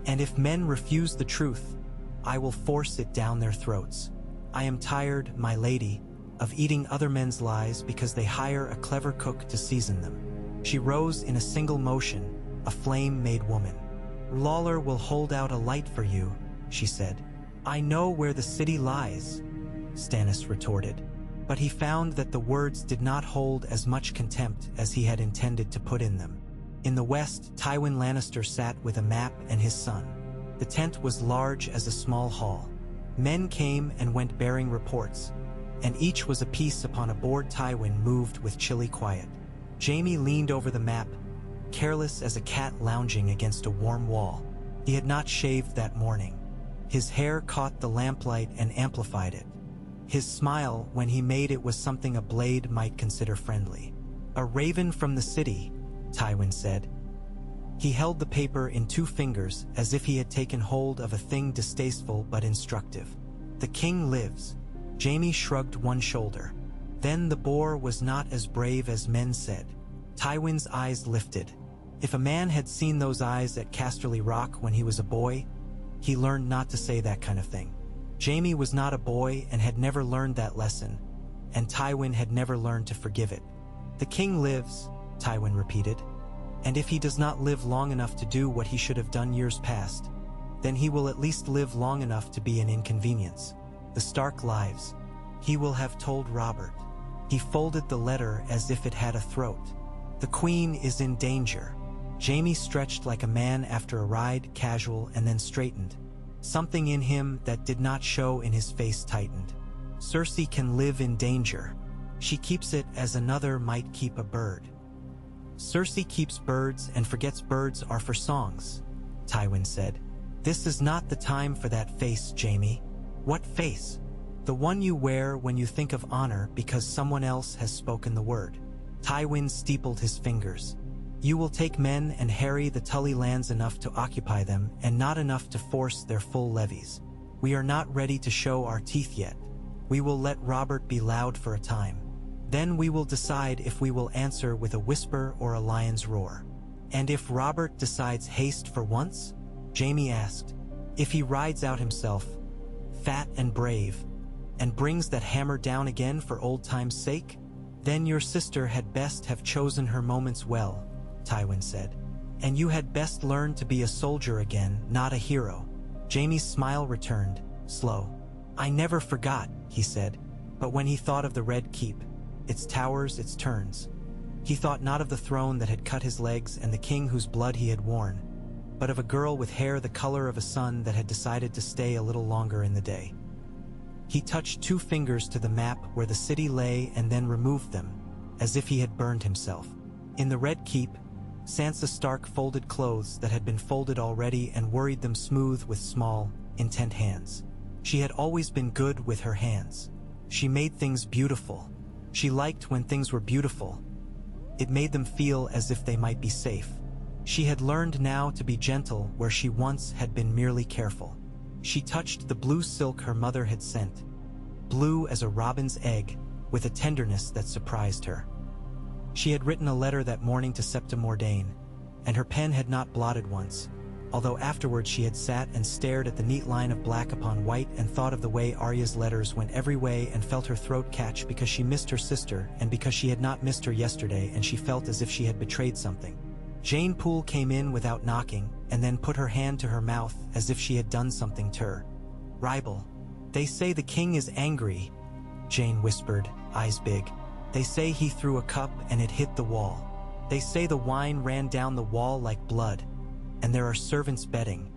Speaker 1: And if men refuse the truth, I will force it down their throats. I am tired, my lady, of eating other men's lies because they hire a clever cook to season them. She rose in a single motion, a flame-made woman. Lawler will hold out a light for you, she said. I know where the city lies, Stannis retorted. But he found that the words did not hold as much contempt as he had intended to put in them. In the west, Tywin Lannister sat with a map and his son. The tent was large as a small hall. Men came and went bearing reports, and each was a piece upon a board. Tywin moved with chilly quiet. Jaime leaned over the map, careless as a cat lounging against a warm wall. He had not shaved that morning. His hair caught the lamplight and amplified it. His smile, when he made it, was something a blade might consider friendly. A raven from the city, Tywin said. He held the paper in 2 fingers as if he had taken hold of a thing distasteful but instructive. The king lives. Jaime shrugged one shoulder. Then the boar was not as brave as men said. Tywin's eyes lifted. If a man had seen those eyes at Casterly Rock when he was a boy, he learned not to say that kind of thing. Jaime was not a boy and had never learned that lesson, and Tywin had never learned to forgive it. The king lives, Tywin repeated, and if he does not live long enough to do what he should have done years past, then he will at least live long enough to be an inconvenience. The Stark lives. He will have told Robert. He folded the letter as if it had a throat. The queen is in danger. Jaime stretched like a man after a ride, casual, and then straightened. Something in him that did not show in his face tightened. Cersei can live in danger. She keeps it as another might keep a bird. Cersei keeps birds and forgets birds are for songs, Tywin said. This is not the time for that face, Jaime. What face? The one you wear when you think of honor because someone else has spoken the word. Tywin steepled his fingers. You will take men and harry the Tully lands enough to occupy them and not enough to force their full levies. We are not ready to show our teeth yet. We will let Robert be loud for a time. Then we will decide if we will answer with a whisper or a lion's roar. And if Robert decides haste for once? Jaime asked. If he rides out himself, fat and brave, and brings that hammer down again for old time's sake? Then your sister had best have chosen her moments well, Tywin said. And you had best learn to be a soldier again, not a hero. Jaime's smile returned, slow. I never forgot, he said, but when he thought of the Red Keep, its towers, its turns, he thought not of the throne that had cut his legs and the king whose blood he had worn, but of a girl with hair the color of a sun that had decided to stay a little longer in the day. He touched 2 fingers to the map where the city lay and then removed them, as if he had burned himself. In the Red Keep, Sansa Stark folded clothes that had been folded already and worried them smooth with small, intent hands. She had always been good with her hands. She made things beautiful. She liked when things were beautiful. It made them feel as if they might be safe. She had learned now to be gentle where she once had been merely careful. She touched the blue silk her mother had sent, blue as a robin's egg, with a tenderness that surprised her. She had written a letter that morning to Septa Mordain, and her pen had not blotted once, although afterwards she had sat and stared at the neat line of black upon white and thought of the way Arya's letters went every way and felt her throat catch because she missed her sister and because she had not missed her yesterday, and she felt as if she had betrayed something. Jane Poole came in without knocking and then put her hand to her mouth as if she had done something to her. "Rybel, they say the king is angry," Jane whispered, eyes big. "They say he threw a cup and it hit the wall. They say the wine ran down the wall like blood, and there are servants betting."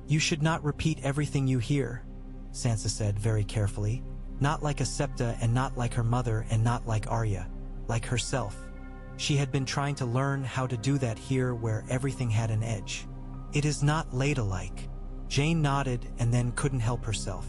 Speaker 1: "You should not repeat everything you hear," Sansa said very carefully. Not like a Septa and not like her mother and not like Arya, like herself. She had been trying to learn how to do that here where everything had an edge. "It is not ladylike." Jane nodded and then couldn't help herself.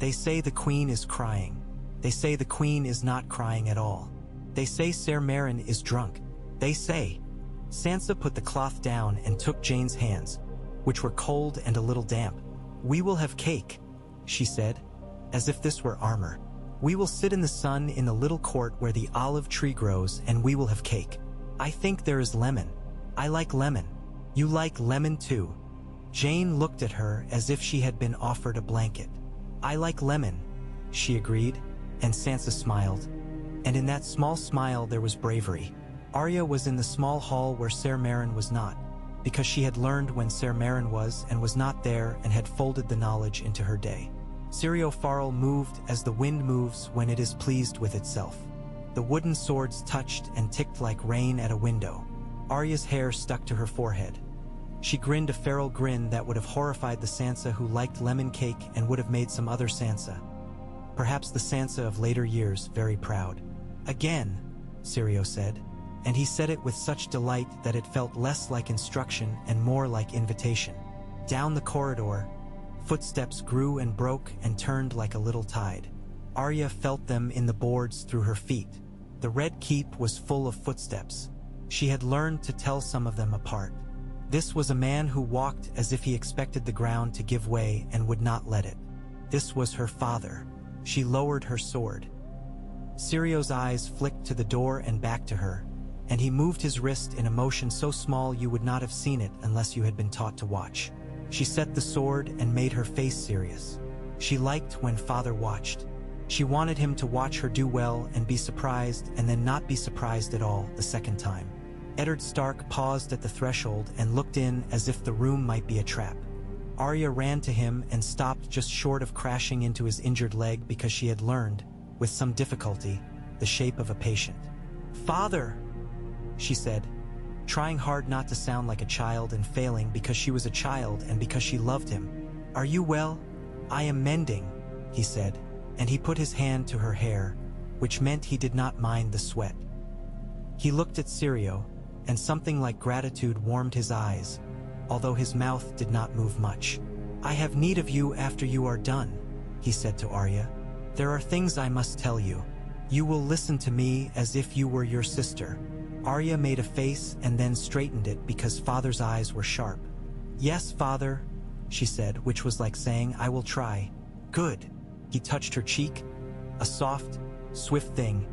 Speaker 1: "They say the queen is crying. They say the queen is not crying at all. They say Ser Meryn is drunk. They say." Sansa put the cloth down and took Jane's hands, which were cold and a little damp. "We will have cake," she said, as if this were armor. "We will sit in the sun in the little court where the olive tree grows, and we will have cake. I think there is lemon. I like lemon. You like lemon too." Jane looked at her as if she had been offered a blanket. "I like lemon," she agreed, and Sansa smiled. And in that small smile there was bravery. Arya was in the small hall where Ser Meryn was not, because she had learned when Ser Meryn was and was not there and had folded the knowledge into her day. Syrio Forel moved as the wind moves when it is pleased with itself. The wooden swords touched and ticked like rain at a window. Arya's hair stuck to her forehead. She grinned a feral grin that would have horrified the Sansa who liked lemon cake and would have made some other Sansa, perhaps the Sansa of later years, very proud. "Again," Syrio said, and he said it with such delight that it felt less like instruction and more like invitation. Down the corridor, footsteps grew and broke and turned like a little tide. Arya felt them in the boards through her feet. The Red Keep was full of footsteps. She had learned to tell some of them apart. This was a man who walked as if he expected the ground to give way and would not let it. This was her father. She lowered her sword. Syrio's eyes flicked to the door and back to her, and he moved his wrist in a motion so small you would not have seen it unless you had been taught to watch. She set the sword and made her face serious. She liked when father watched. She wanted him to watch her do well and be surprised and then not be surprised at all the second time. Eddard Stark paused at the threshold and looked in as if the room might be a trap. Arya ran to him and stopped just short of crashing into his injured leg because she had learned, with some difficulty, the shape of a patient. "Father!" she said, trying hard not to sound like a child and failing because she was a child and because she loved him. "Are you well?" "I am mending," he said, and he put his hand to her hair, which meant he did not mind the sweat. He looked at Syrio, and something like gratitude warmed his eyes, although his mouth did not move much. "I have need of you after you are done," he said to Arya. "There are things I must tell you. You will listen to me as if you were your sister." Arya made a face and then straightened it because father's eyes were sharp. "Yes, father," she said, which was like saying, "I will try." "Good." He touched her cheek, a soft, swift thing,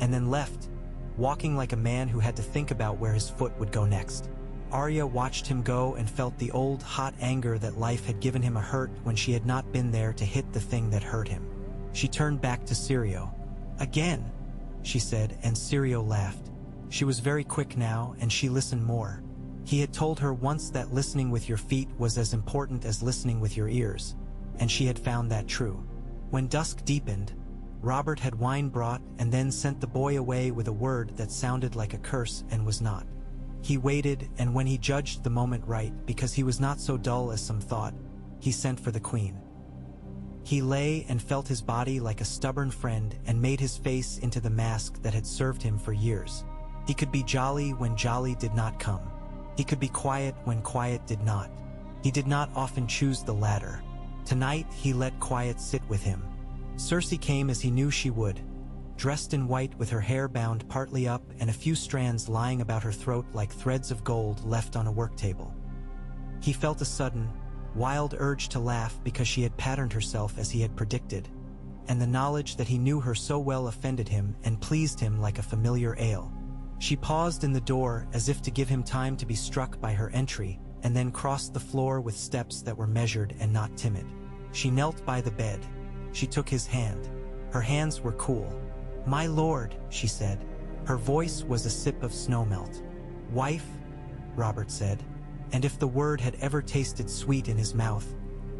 Speaker 1: and then left, walking like a man who had to think about where his foot would go next. Arya watched him go and felt the old, hot anger that life had given him a hurt when she had not been there to hit the thing that hurt him. She turned back to Syrio. "Again," she said, and Syrio laughed. She was very quick now, and she listened more. He had told her once that listening with your feet was as important as listening with your ears, and she had found that true. When dusk deepened, Robert had wine brought and then sent the boy away with a word that sounded like a curse and was not. He waited, and when he judged the moment right, because he was not so dull as some thought, he sent for the queen. He lay and felt his body like a stubborn friend and made his face into the mask that had served him for years. He could be jolly when jolly did not come. He could be quiet when quiet did not. He did not often choose the latter. Tonight he let quiet sit with him. Cersei came as he knew she would, dressed in white with her hair bound partly up and a few strands lying about her throat like threads of gold left on a work table. He felt a sudden, wild urge to laugh because she had patterned herself as he had predicted, and the knowledge that he knew her so well offended him and pleased him like a familiar ale. She paused in the door as if to give him time to be struck by her entry, and then crossed the floor with steps that were measured and not timid. She knelt by the bed. She took his hand. Her hands were cool. "My lord," she said. Her voice was a sip of snowmelt. "Wife," Robert said, and if the word had ever tasted sweet in his mouth,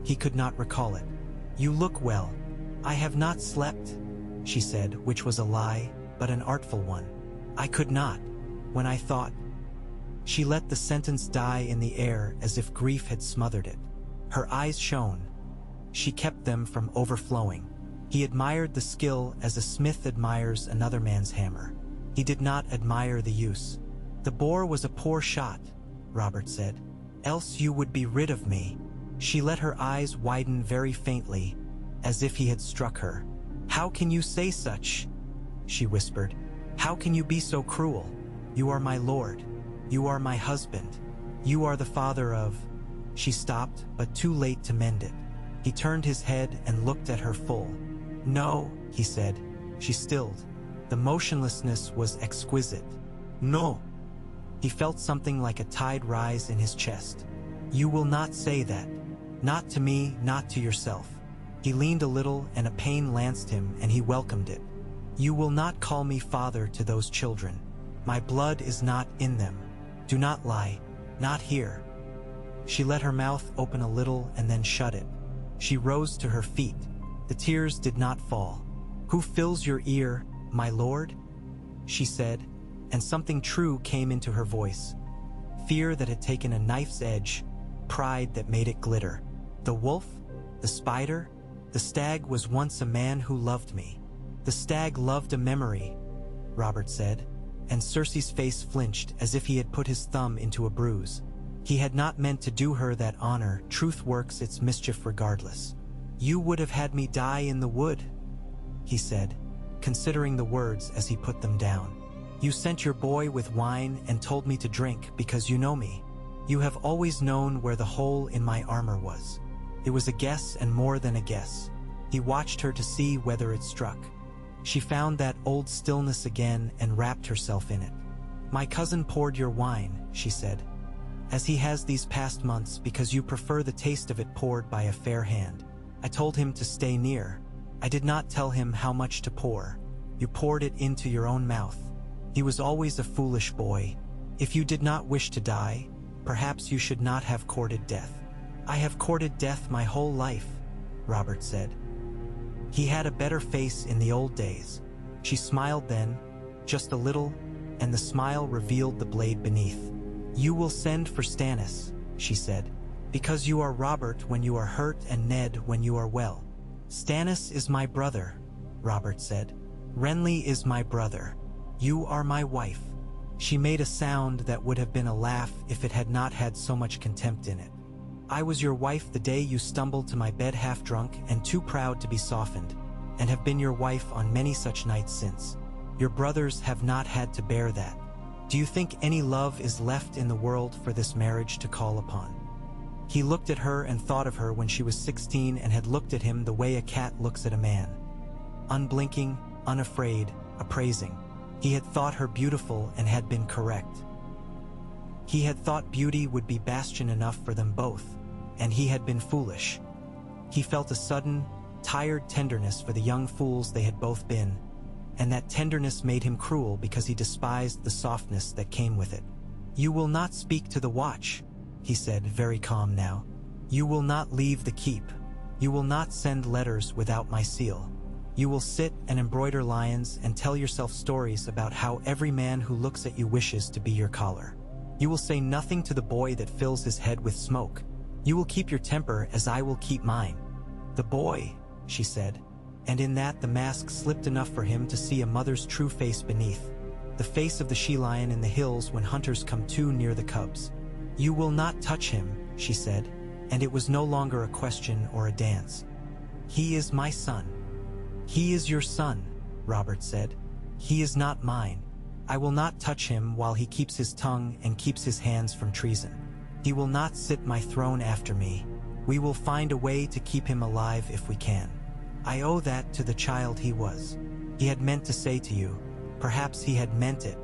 Speaker 1: he could not recall it. "You look well." "I have not slept," she said, which was a lie, but an artful one. "I could not, when I thought." She let the sentence die in the air as if grief had smothered it. Her eyes shone. She kept them from overflowing. He admired the skill as a smith admires another man's hammer. He did not admire the use. "The boar was a poor shot," Robert said. "Else you would be rid of me." She let her eyes widen very faintly, as if he had struck her. "How can you say such?" she whispered. "How can you be so cruel? You are my lord. You are my husband. You are the father of—" She stopped, but too late to mend it. He turned his head and looked at her full. "No," he said. She stilled. The motionlessness was exquisite. "No." He felt something like a tide rise in his chest. "You will not say that. Not to me, not to yourself." He leaned a little and a pain lanced him and he welcomed it. "You will not call me father to those children. My blood is not in them. Do not lie. Not here." She let her mouth open a little and then shut it. She rose to her feet. The tears did not fall. "Who fills your ear, my lord?" she said, and something true came into her voice. Fear that had taken a knife's edge, pride that made it glitter. "The wolf? The spider? The stag was once a man who loved me." "The stag loved a memory," Robert said, and Cersei's face flinched as if he had put his thumb into a bruise. He had not meant to do her that honor. Truth works its mischief regardless. "You would have had me die in the wood," he said, considering the words as he put them down. "You sent your boy with wine and told me to drink because you know me. You have always known where the hole in my armor was." It was a guess and more than a guess. He watched her to see whether it struck. She found that old stillness again and wrapped herself in it. "My cousin poured your wine," she said, "as he has these past months because you prefer the taste of it poured by a fair hand. I told him to stay near. I did not tell him how much to pour. You poured it into your own mouth. He was always a foolish boy. If you did not wish to die, perhaps you should not have courted death." "I have courted death my whole life," Robert said. He had a better face in the old days. She smiled then, just a little, and the smile revealed the blade beneath. "You will send for Stannis," she said, "because you are Robert when you are hurt and Ned when you are well." "Stannis is my brother," Robert said. "Renly is my brother. You are my wife." She made a sound that would have been a laugh if it had not had so much contempt in it. "I was your wife the day you stumbled to my bed half drunk and too proud to be softened, and have been your wife on many such nights since. Your brothers have not had to bear that. Do you think any love is left in the world for this marriage to call upon?" He looked at her and thought of her when she was 16 and had looked at him the way a cat looks at a man. Unblinking, unafraid, appraising. He had thought her beautiful and had been correct. He had thought beauty would be bastion enough for them both, and he had been foolish. He felt a sudden, tired tenderness for the young fools they had both been, and that tenderness made him cruel because he despised the softness that came with it. "You will not speak to the watch," he said, very calm now. "You will not leave the keep. You will not send letters without my seal. You will sit and embroider lions and tell yourself stories about how every man who looks at you wishes to be your collar. You will say nothing to the boy that fills his head with smoke. You will keep your temper as I will keep mine." "The boy," she said, and in that the mask slipped enough for him to see a mother's true face beneath, the face of the she-lion in the hills when hunters come too near the cubs. "You will not touch him," she said, and it was no longer a question or a dance. "He is my son." "He is your son," Robert said. "He is not mine. I will not touch him while he keeps his tongue and keeps his hands from treason. He will not sit my throne after me. We will find a way to keep him alive if we can. I owe that to the child he was. He had meant to say to you. Perhaps he had meant it.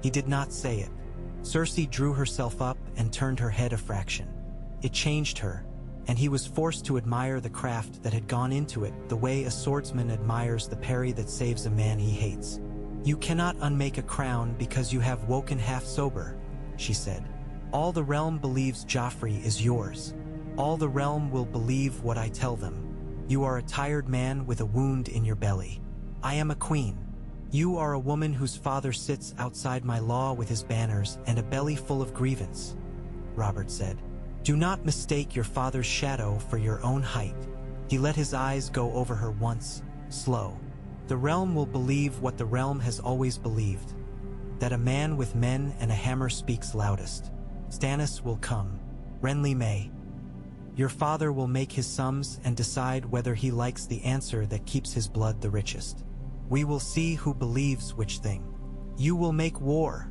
Speaker 1: He did not say it." Cersei drew herself up and turned her head a fraction. It changed her, and he was forced to admire the craft that had gone into it, the way a swordsman admires the parry that saves a man he hates. "You cannot unmake a crown because you have woken half sober," she said. "All the realm believes Joffrey is yours. All the realm will believe what I tell them. You are a tired man with a wound in your belly. I am a queen. You are a woman whose father sits outside my law with his banners and a belly full of grievance," Robert said. "Do not mistake your father's shadow for your own height." He let his eyes go over her once, slow. "The realm will believe what the realm has always believed, that a man with men and a hammer speaks loudest. Stannis will come. Renly may. Your father will make his sums and decide whether he likes the answer that keeps his blood the richest. We will see who believes which thing. You will make war,"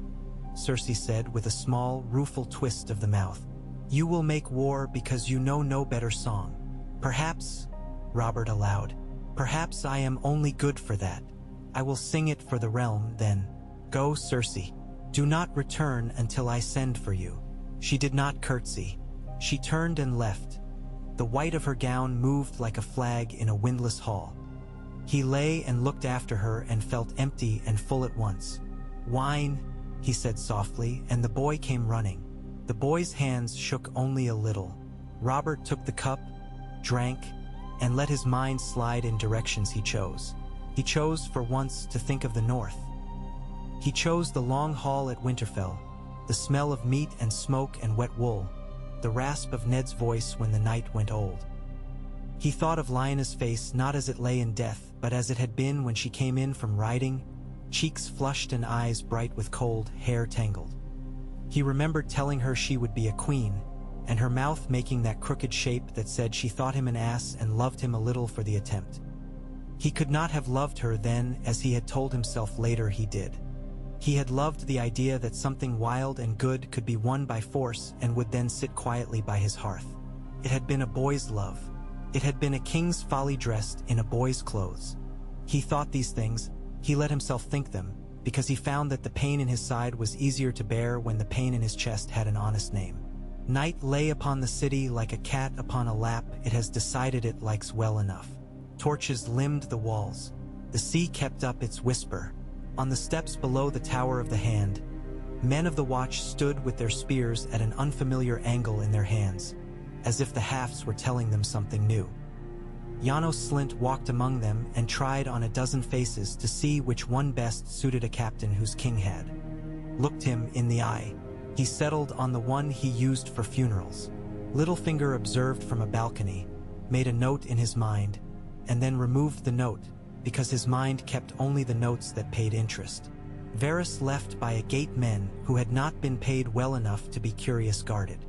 Speaker 1: Cersei said with a small, rueful twist of the mouth. "You will make war because you know no better song. Perhaps," Robert allowed, "perhaps I am only good for that. I will sing it for the realm then. Go, Cersei. Do not return until I send for you." She did not curtsy. She turned and left. The white of her gown moved like a flag in a windless hall. He lay and looked after her and felt empty and full at once. "Wine," he said softly, and the boy came running. The boy's hands shook only a little. Robert took the cup, drank, and let his mind slide in directions he chose. He chose for once to think of the north. He chose the long hall at Winterfell, the smell of meat and smoke and wet wool, the rasp of Ned's voice when the night went old. He thought of Lyanna's face not as it lay in death, but as it had been when she came in from riding, cheeks flushed and eyes bright with cold, hair tangled. He remembered telling her she would be a queen, and her mouth making that crooked shape that said she thought him an ass and loved him a little for the attempt. He could not have loved her then as he had told himself later he did. He had loved the idea that something wild and good could be won by force and would then sit quietly by his hearth. It had been a boy's love. It had been a king's folly dressed in a boy's clothes. He thought these things, he let himself think them, because he found that the pain in his side was easier to bear when the pain in his chest had an honest name. Night lay upon the city like a cat upon a lap it has decided it likes well enough. Torches limned the walls. The sea kept up its whisper. On the steps below the Tower of the Hand, men of the watch stood with their spears at an unfamiliar angle in their hands, as if the hafts were telling them something new. Janos Slynt walked among them and tried on a dozen faces to see which one best suited a captain whose king had looked him in the eye. He settled on the one he used for funerals. Littlefinger observed from a balcony, made a note in his mind, and then removed the note, because his mind kept only the notes that paid interest. Varys left by a gate men who had not been paid well enough to be curious guarded.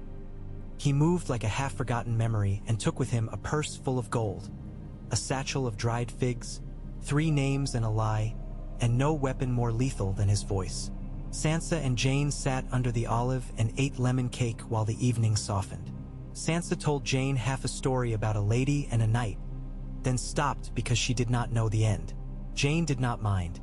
Speaker 1: He moved like a half-forgotten memory and took with him a purse full of gold, a satchel of dried figs, 3 names and a lie, and no weapon more lethal than his voice. Sansa and Jane sat under the olive and ate lemon cake while the evening softened. Sansa told Jane half a story about a lady and a knight, then stopped because she did not know the end. Jane did not mind.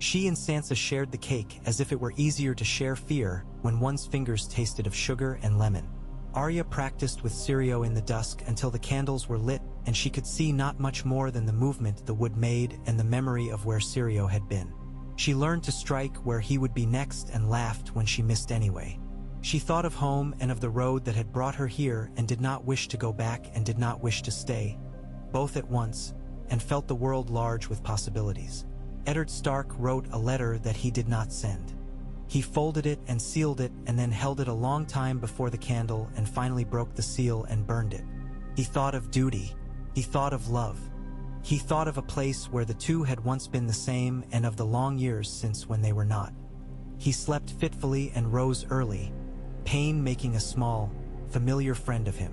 Speaker 1: She and Sansa shared the cake as if it were easier to share fear when one's fingers tasted of sugar and lemon. Arya practiced with Syrio in the dusk until the candles were lit and she could see not much more than the movement the wood made and the memory of where Syrio had been. She learned to strike where he would be next and laughed when she missed anyway. She thought of home and of the road that had brought her here and did not wish to go back and did not wish to stay, both at once, and felt the world large with possibilities. Eddard Stark wrote a letter that he did not send. He folded it and sealed it and then held it a long time before the candle and finally broke the seal and burned it. He thought of duty. He thought of love. He thought of a place where the two had once been the same and of the long years since when they were not. He slept fitfully and rose early, pain making a small, familiar friend of him.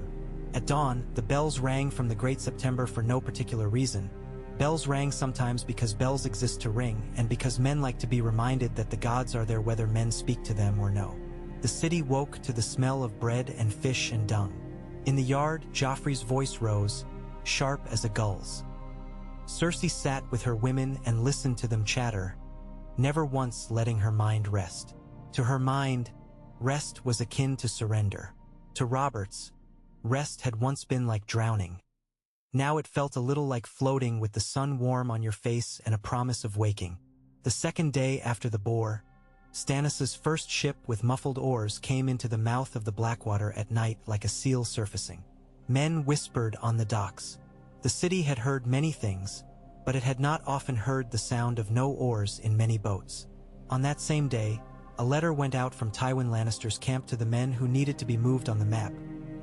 Speaker 1: At dawn, the bells rang from the Great September for no particular reason, Bells rang sometimes because bells exist to ring, and because men like to be reminded that the gods are there whether men speak to them or no. The city woke to the smell of bread and fish and dung. In the yard, Joffrey's voice rose, sharp as a gull's. Cersei sat with her women and listened to them chatter, never once letting her mind rest. To her mind, rest was akin to surrender. To Robert's, rest had once been like drowning. Now it felt a little like floating with the sun warm on your face and a promise of waking. The second day after the boar, Stannis's first ship with muffled oars came into the mouth of the Blackwater at night like a seal surfacing. Men whispered on the docks. The city had heard many things, but it had not often heard the sound of no oars in many boats. On that same day, a letter went out from Tywin Lannister's camp to the men who needed to be moved on the map,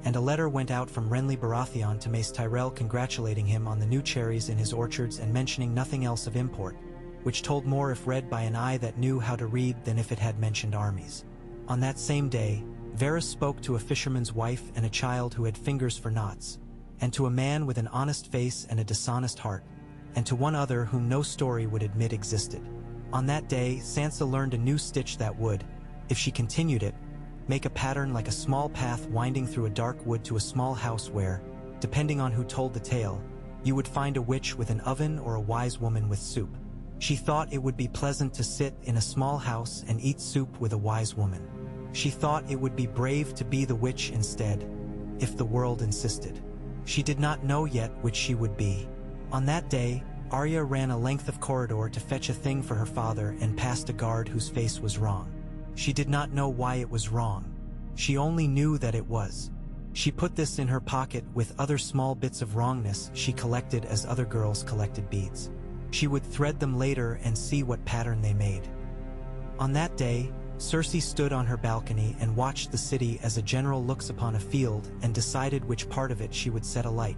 Speaker 1: and a letter went out from Renly Baratheon to Mace Tyrell congratulating him on the new cherries in his orchards and mentioning nothing else of import, which told more if read by an eye that knew how to read than if it had mentioned armies. On that same day, Varys spoke to a fisherman's wife and a child who had fingers for knots, and to a man with an honest face and a dishonest heart, and to one other whom no story would admit existed. On that day, Sansa learned a new stitch that would, if she continued it, make a pattern like a small path winding through a dark wood to a small house where, depending on who told the tale, you would find a witch with an oven or a wise woman with soup. She thought it would be pleasant to sit in a small house and eat soup with a wise woman. She thought it would be brave to be the witch instead, if the world insisted. She did not know yet which she would be. On that day, Arya ran a length of corridor to fetch a thing for her father and passed a guard whose face was wrong. She did not know why it was wrong. She only knew that it was. She put this in her pocket with other small bits of wrongness she collected as other girls collected beads. She would thread them later and see what pattern they made. On that day, Cersei stood on her balcony and watched the city as a general looks upon a field and decided which part of it she would set alight,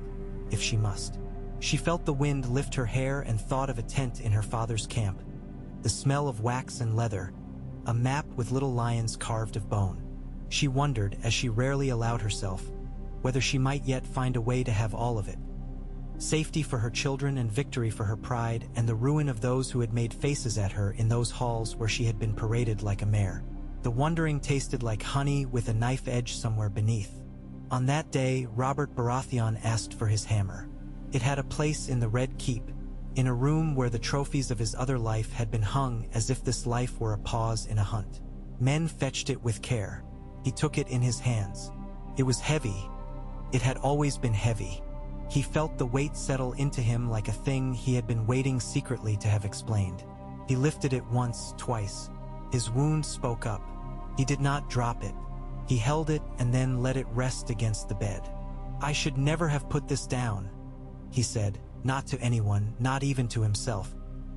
Speaker 1: if she must. She felt the wind lift her hair and thought of a tent in her father's camp, the smell of wax and leather, a map with little lions carved of bone. She wondered, as she rarely allowed herself, whether she might yet find a way to have all of it. Safety for her children and victory for her pride, and the ruin of those who had made faces at her in those halls where she had been paraded like a mare. The wondering tasted like honey with a knife edge somewhere beneath. On that day, Robert Baratheon asked for his hammer. It had a place in the Red Keep, in a room where the trophies of his other life had been hung as if this life were a pause in a hunt. Men fetched it with care. He took it in his hands. It was heavy. It had always been heavy. He felt the weight settle into him like a thing he had been waiting secretly to have explained. He lifted it once, twice. His wound spoke up. He did not drop it. He held it and then let it rest against the bed. "I should never have put this down," he said, not to anyone, not even to himself.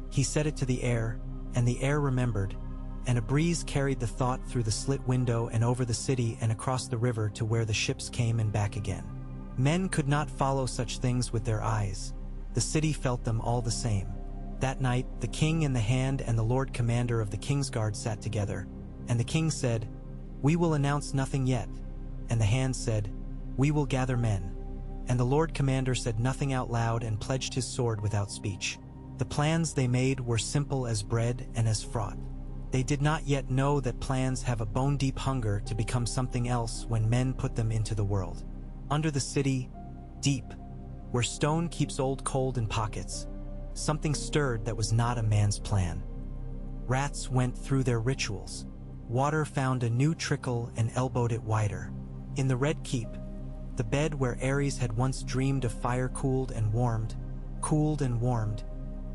Speaker 1: He said it to the air, and the air remembered, and a breeze carried the thought through the slit window and over the city and across the river to where the ships came and back again. Men could not follow such things with their eyes. The city felt them all the same. That night, the king and the Hand and the Lord Commander of the Kingsguard sat together, and the king said, "We will announce nothing yet," and the Hand said, "We will gather men." And the Lord Commander said nothing out loud and pledged his sword without speech. The plans they made were simple as bread and as fraught. They did not yet know that plans have a bone-deep hunger to become something else when men put them into the world. Under the city, deep, where stone keeps old cold in pockets, something stirred that was not a man's plan. Rats went through their rituals. Water found a new trickle and elbowed it wider. In the Red Keep, the bed where Ares had once dreamed of fire cooled and warmed,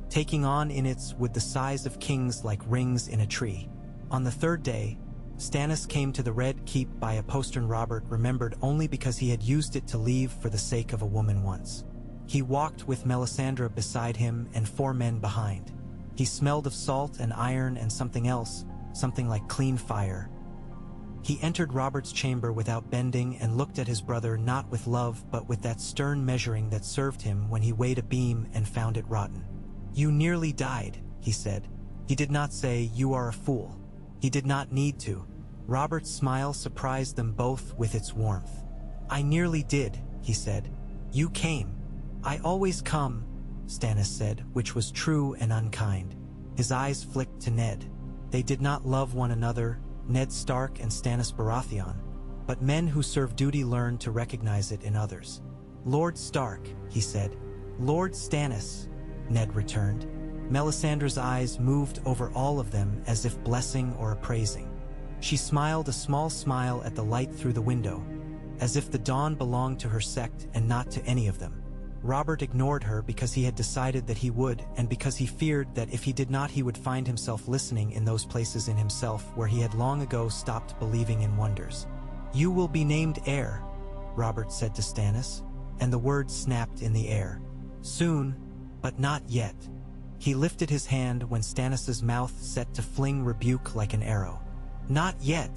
Speaker 1: taking on in its wood the size of kings like rings in a tree. On the third day, Stannis came to the Red Keep by a postern Robert remembered only because he had used it to leave for the sake of a woman once. He walked with Melisandre beside him and 4 men behind. He smelled of salt and iron and something else, something like clean fire. He entered Robert's chamber without bending and looked at his brother not with love but with that stern measuring that served him when he weighed a beam and found it rotten. "You nearly died," he said. He did not say, "You are a fool." He did not need to. Robert's smile surprised them both with its warmth. "I nearly did," he said. "You came." "I always come," Stannis said, which was true and unkind. His eyes flicked to Ned. They did not love one another, Ned Stark and Stannis Baratheon, but men who serve duty learn to recognize it in others. Lord Stark, he said. Lord Stannis, Ned returned. Melisandre's eyes moved over all of them as if blessing or appraising. She smiled a small smile at the light through the window, as if the dawn belonged to her sect and not to any of them. Robert ignored her because he had decided that he would, and because he feared that if he did not he would find himself listening in those places in himself where he had long ago stopped believing in wonders. You will be named heir, Robert said to Stannis, and the word snapped in the air. Soon, but not yet. He lifted his hand when Stannis's mouth set to fling rebuke like an arrow. Not yet,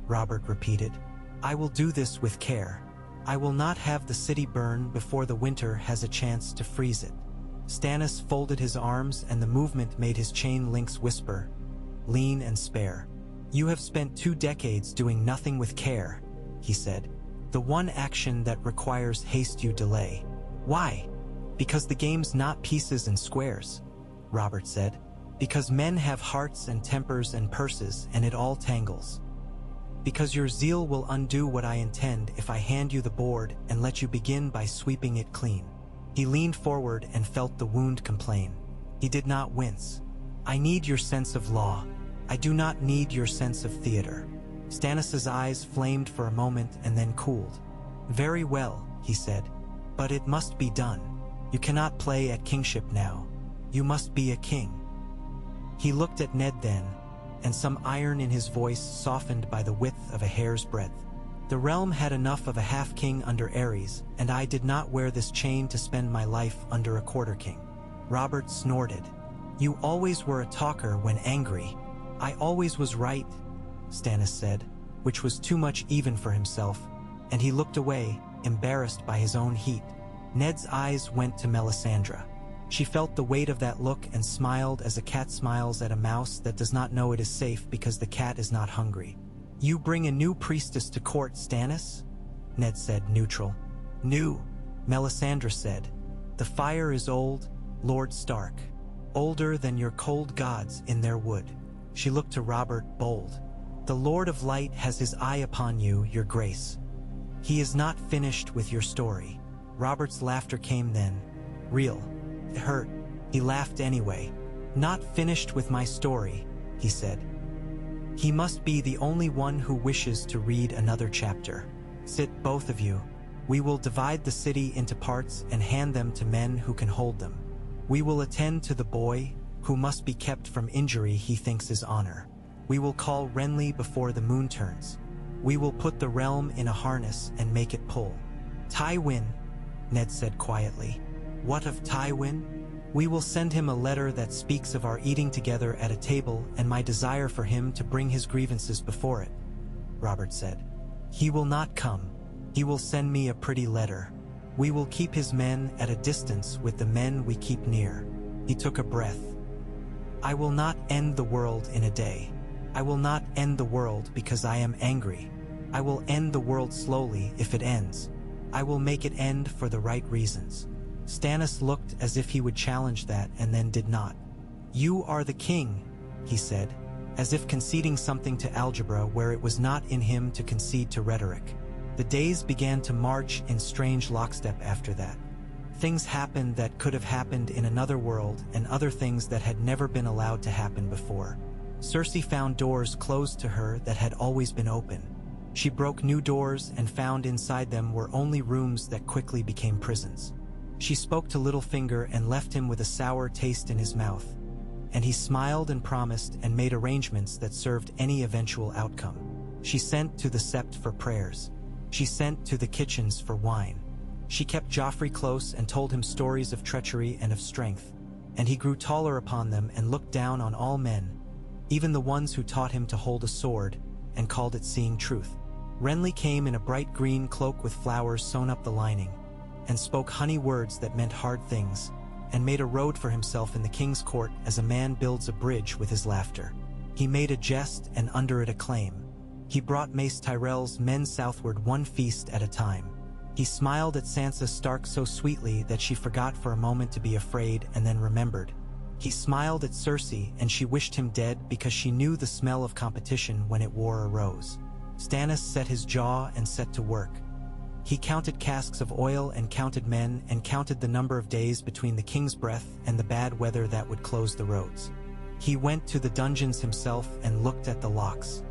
Speaker 1: Robert repeated. I will do this with care. I will not have the city burn before the winter has a chance to freeze it. Stannis folded his arms and the movement made his chain links whisper, lean and spare. You have spent 2 decades doing nothing with care, he said. The one action that requires haste you delay. Why? Because the game's not pieces and squares, Robert said. Because men have hearts and tempers and purses and it all tangles. Because your zeal will undo what I intend if I hand you the board and let you begin by sweeping it clean. He leaned forward and felt the wound complain. He did not wince. I need your sense of law. I do not need your sense of theater. Stannis's eyes flamed for a moment and then cooled. Very well, he said, but it must be done. You cannot play at kingship now. You must be a king. He looked at Ned then, and some iron in his voice softened by the width of a hair's breadth. The realm had enough of a half-king under Aerys, and I did not wear this chain to spend my life under a quarter-king. Robert snorted. You always were a talker when angry. I always was right, Stannis said, which was too much even for himself, and he looked away, embarrassed by his own heat. Ned's eyes went to Melisandre. She felt the weight of that look and smiled as a cat smiles at a mouse that does not know it is safe because the cat is not hungry. You bring a new priestess to court, Stannis? Ned said, neutral. New, Melisandre said. The fire is old, Lord Stark. Older than your cold gods in their wood. She looked to Robert, bold. The Lord of Light has his eye upon you, your grace. He is not finished with your story. Robert's laughter came then. Real. It hurt. He laughed anyway. Not finished with my story, he said. He must be the only one who wishes to read another chapter. Sit, both of you. We will divide the city into parts and hand them to men who can hold them. We will attend to the boy, who must be kept from injury he thinks is honor. We will call Renly before the moon turns. We will put the realm in a harness and make it pull. Tywin, Ned said quietly. What of Tywin? We will send him a letter that speaks of our eating together at a table and my desire for him to bring his grievances before it, Robert said. He will not come. He will send me a pretty letter. We will keep his men at a distance with the men we keep near. He took a breath. I will not end the world in a day. I will not end the world because I am angry. I will end the world slowly if it ends. I will make it end for the right reasons. Stannis looked as if he would challenge that and then did not. You are the king, he said, as if conceding something to algebra where it was not in him to concede to rhetoric. The days began to march in strange lockstep after that. Things happened that could have happened in another world and other things that had never been allowed to happen before. Cersei found doors closed to her that had always been open. She broke new doors and found inside them were only rooms that quickly became prisons. She spoke to Littlefinger and left him with a sour taste in his mouth, and he smiled and promised and made arrangements that served any eventual outcome. She sent to the Sept for prayers. She sent to the kitchens for wine. She kept Joffrey close and told him stories of treachery and of strength, and he grew taller upon them and looked down on all men, even the ones who taught him to hold a sword, and called it seeing truth. Renly came in a bright green cloak with flowers sewn up the lining, and spoke honey words that meant hard things, and made a road for himself in the king's court as a man builds a bridge with his laughter. He made a jest and under it a claim. He brought Mace Tyrell's men southward one feast at a time. He smiled at Sansa Stark so sweetly that she forgot for a moment to be afraid and then remembered. He smiled at Cersei and she wished him dead because she knew the smell of competition when it war arose. Stannis set his jaw and set to work. He counted casks of oil and counted men and counted the number of days between the king's breath and the bad weather that would close the roads. He went to the dungeons himself and looked at the locks.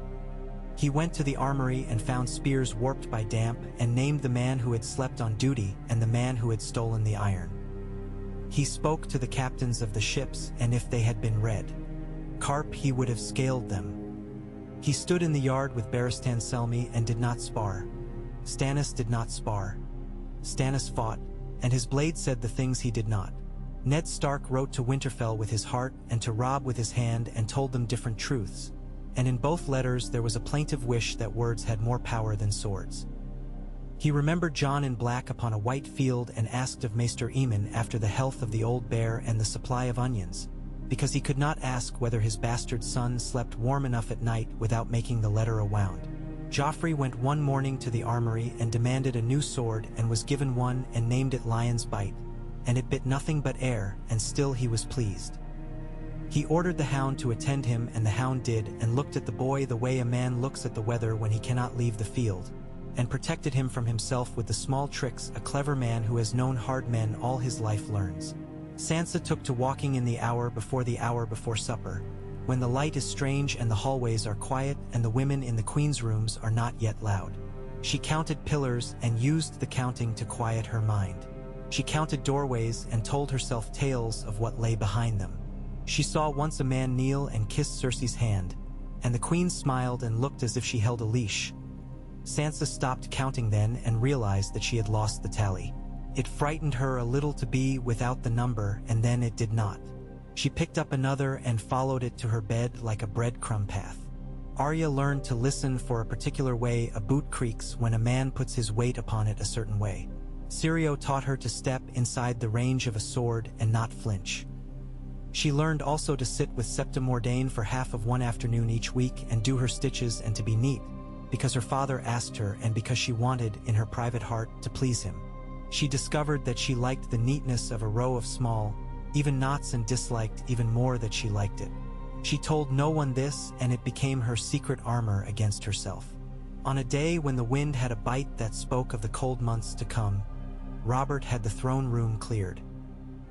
Speaker 1: He went to the armory and found spears warped by damp and named the man who had slept on duty and the man who had stolen the iron. He spoke to the captains of the ships, and if they had been red carp he would have scaled them. He stood in the yard with Barristan Selmy and did not spar. Stannis did not spar. Stannis fought, and his blade said the things he did not. Ned Stark wrote to Winterfell with his heart and to Robb with his hand and told them different truths. And in both letters there was a plaintive wish that words had more power than swords. He remembered Jon in black upon a white field and asked of Maester Aemon after the health of the old bear and the supply of onions, because he could not ask whether his bastard son slept warm enough at night without making the letter a wound. Joffrey went one morning to the armory and demanded a new sword and was given one and named it Lion's Bite, and it bit nothing but air, and still he was pleased. He ordered the hound to attend him, and the hound did, and looked at the boy the way a man looks at the weather when he cannot leave the field, and protected him from himself with the small tricks a clever man who has known hard men all his life learns. Sansa took to walking in the hour before supper, when the light is strange and the hallways are quiet and the women in the queen's rooms are not yet loud. She counted pillars and used the counting to quiet her mind. She counted doorways and told herself tales of what lay behind them. She saw once a man kneel and kiss Cersei's hand, and the queen smiled and looked as if she held a leash. Sansa stopped counting then and realized that she had lost the tally. It frightened her a little to be without the number, and then it did not. She picked up another and followed it to her bed like a breadcrumb path. Arya learned to listen for a particular way a boot creaks when a man puts his weight upon it a certain way. Syrio taught her to step inside the range of a sword and not flinch. She learned also to sit with Septa Mordane for half of one afternoon each week and do her stitches and to be neat, because her father asked her and because she wanted, in her private heart, to please him. She discovered that she liked the neatness of a row of small, even knots, and disliked even more that she liked it. She told no one this, and it became her secret armor against herself. On a day when the wind had a bite that spoke of the cold months to come, Robert had the throne room cleared.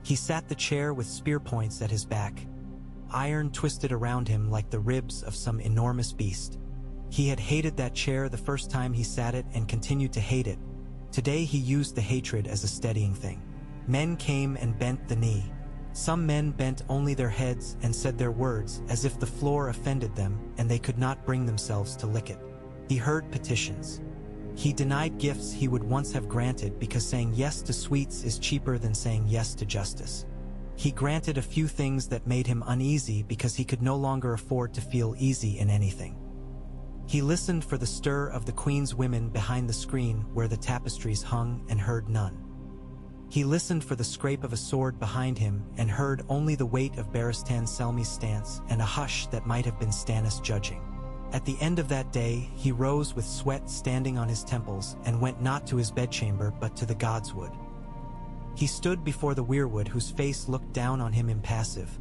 Speaker 1: He sat the chair with spear points at his back, iron twisted around him like the ribs of some enormous beast. He had hated that chair the first time he sat it and continued to hate it. Today he used the hatred as a steadying thing. Men came and bent the knee. Some men bent only their heads and said their words as if the floor offended them and they could not bring themselves to lick it. He heard petitions. He denied gifts he would once have granted because saying yes to sweets is cheaper than saying yes to justice. He granted a few things that made him uneasy because he could no longer afford to feel easy in anything. He listened for the stir of the queen's women behind the screen where the tapestries hung and heard none. He listened for the scrape of a sword behind him and heard only the weight of Barristan Selmy's stance and a hush that might have been Stannis judging. At the end of that day, he rose with sweat standing on his temples and went not to his bedchamber but to the godswood. He stood before the weirwood whose face looked down on him impassive,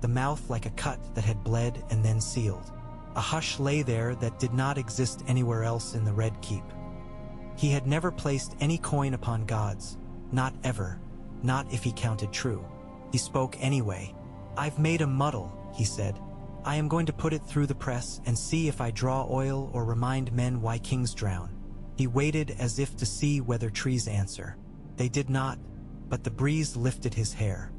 Speaker 1: the mouth like a cut that had bled and then sealed. A hush lay there that did not exist anywhere else in the Red Keep. He had never placed any coin upon gods, not ever, not if he counted true. He spoke anyway. "I've made a muddle," he said. "I am going to put it through the press and see if I draw oil or remind men why kings drown." He waited as if to see whether trees answer. They did not, but the breeze lifted his hair.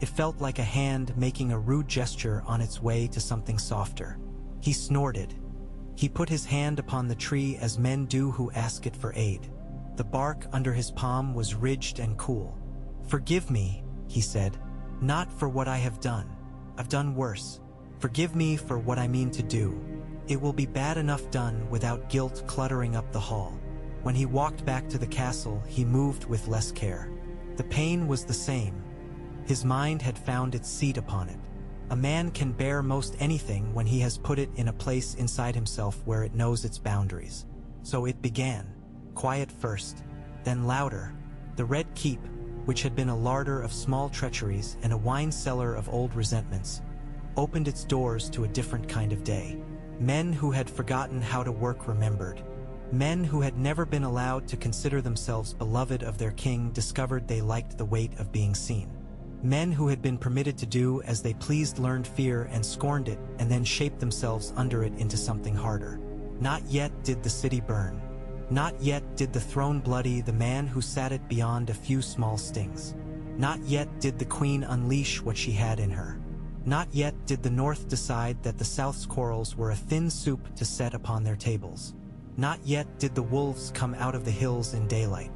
Speaker 1: It felt like a hand making a rude gesture on its way to something softer. He snorted. He put his hand upon the tree as men do who ask it for aid. The bark under his palm was ridged and cool. "Forgive me," he said, "not for what I have done. I've done worse. Forgive me for what I mean to do. It will be bad enough done without guilt cluttering up the hall." When he walked back to the castle, he moved with less care. The pain was the same. His mind had found its seat upon it. A man can bear most anything when he has put it in a place inside himself where it knows its boundaries. So it began. Quiet first, Then louder. The Red Keep, which had been a larder of small treacheries and a wine cellar of old resentments, opened its doors to a different kind of day. Men who had forgotten how to work remembered. Men who had never been allowed to consider themselves beloved of their king discovered they liked the weight of being seen. Men who had been permitted to do as they pleased learned fear and scorned it, and then shaped themselves under it into something harder. Not yet did the city burn. Not yet did the throne bloody the man who sat it beyond a few small stings. Not yet did the queen unleash what she had in her. Not yet did the North decide that the South's quarrels were a thin soup to set upon their tables. Not yet did the wolves come out of the hills in daylight.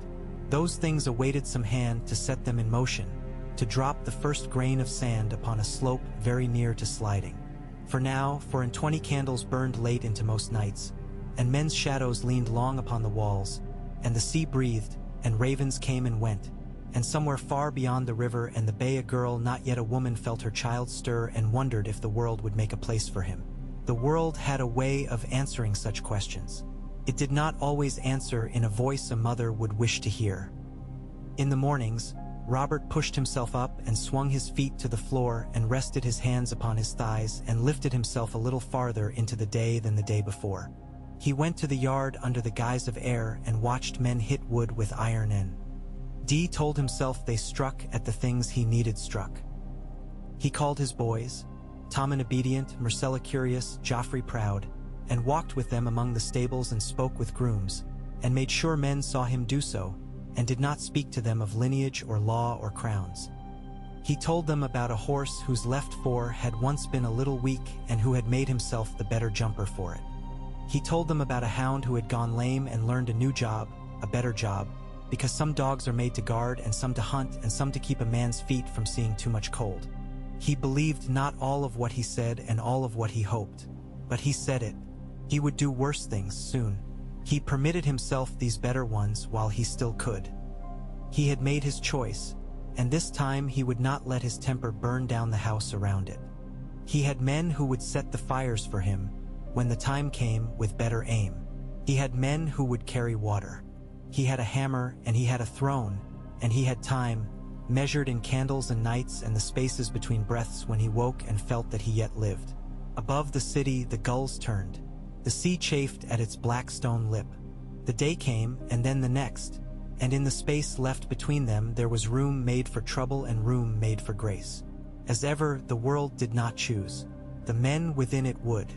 Speaker 1: Those things awaited some hand to set them in motion, to drop the first grain of sand upon a slope very near to sliding. For now, 420 candles burned late into most nights, and men's shadows leaned long upon the walls, and the sea breathed, and ravens came and went, and somewhere far beyond the river and the bay a girl not yet a woman felt her child stir and wondered if the world would make a place for him. The world had a way of answering such questions. It did not always answer in a voice a mother would wish to hear. In the mornings, Robert pushed himself up and swung his feet to the floor and rested his hands upon his thighs and lifted himself a little farther into the day than the day before. He went to the yard under the guise of air and watched men hit wood with iron and Dee told himself they struck at the things he needed struck. He called his boys, Tom and Obedient, Marcella Curious, Joffrey Proud, and walked with them among the stables and spoke with grooms, and made sure men saw him do so, and did not speak to them of lineage or law or crowns. He told them about a horse whose left fore had once been a little weak and who had made himself the better jumper for it. He told them about a hound who had gone lame and learned a new job, a better job, because some dogs are made to guard and some to hunt and some to keep a man's feet from seeing too much cold. He believed not all of what he said and all of what he hoped, but he said it. He would do worse things soon. He permitted himself these better ones while he still could. He had made his choice, and this time he would not let his temper burn down the house around it. He had men who would set the fires for him when the time came with better aim. He had men who would carry water. He had a hammer and he had a throne, and he had time, measured in candles and nights and the spaces between breaths when he woke and felt that he yet lived. Above the city the gulls turned. The sea chafed at its black stone lip. The day came, and then the next, and in the space left between them there was room made for trouble and room made for grace. As ever, the world did not choose. The men within it would.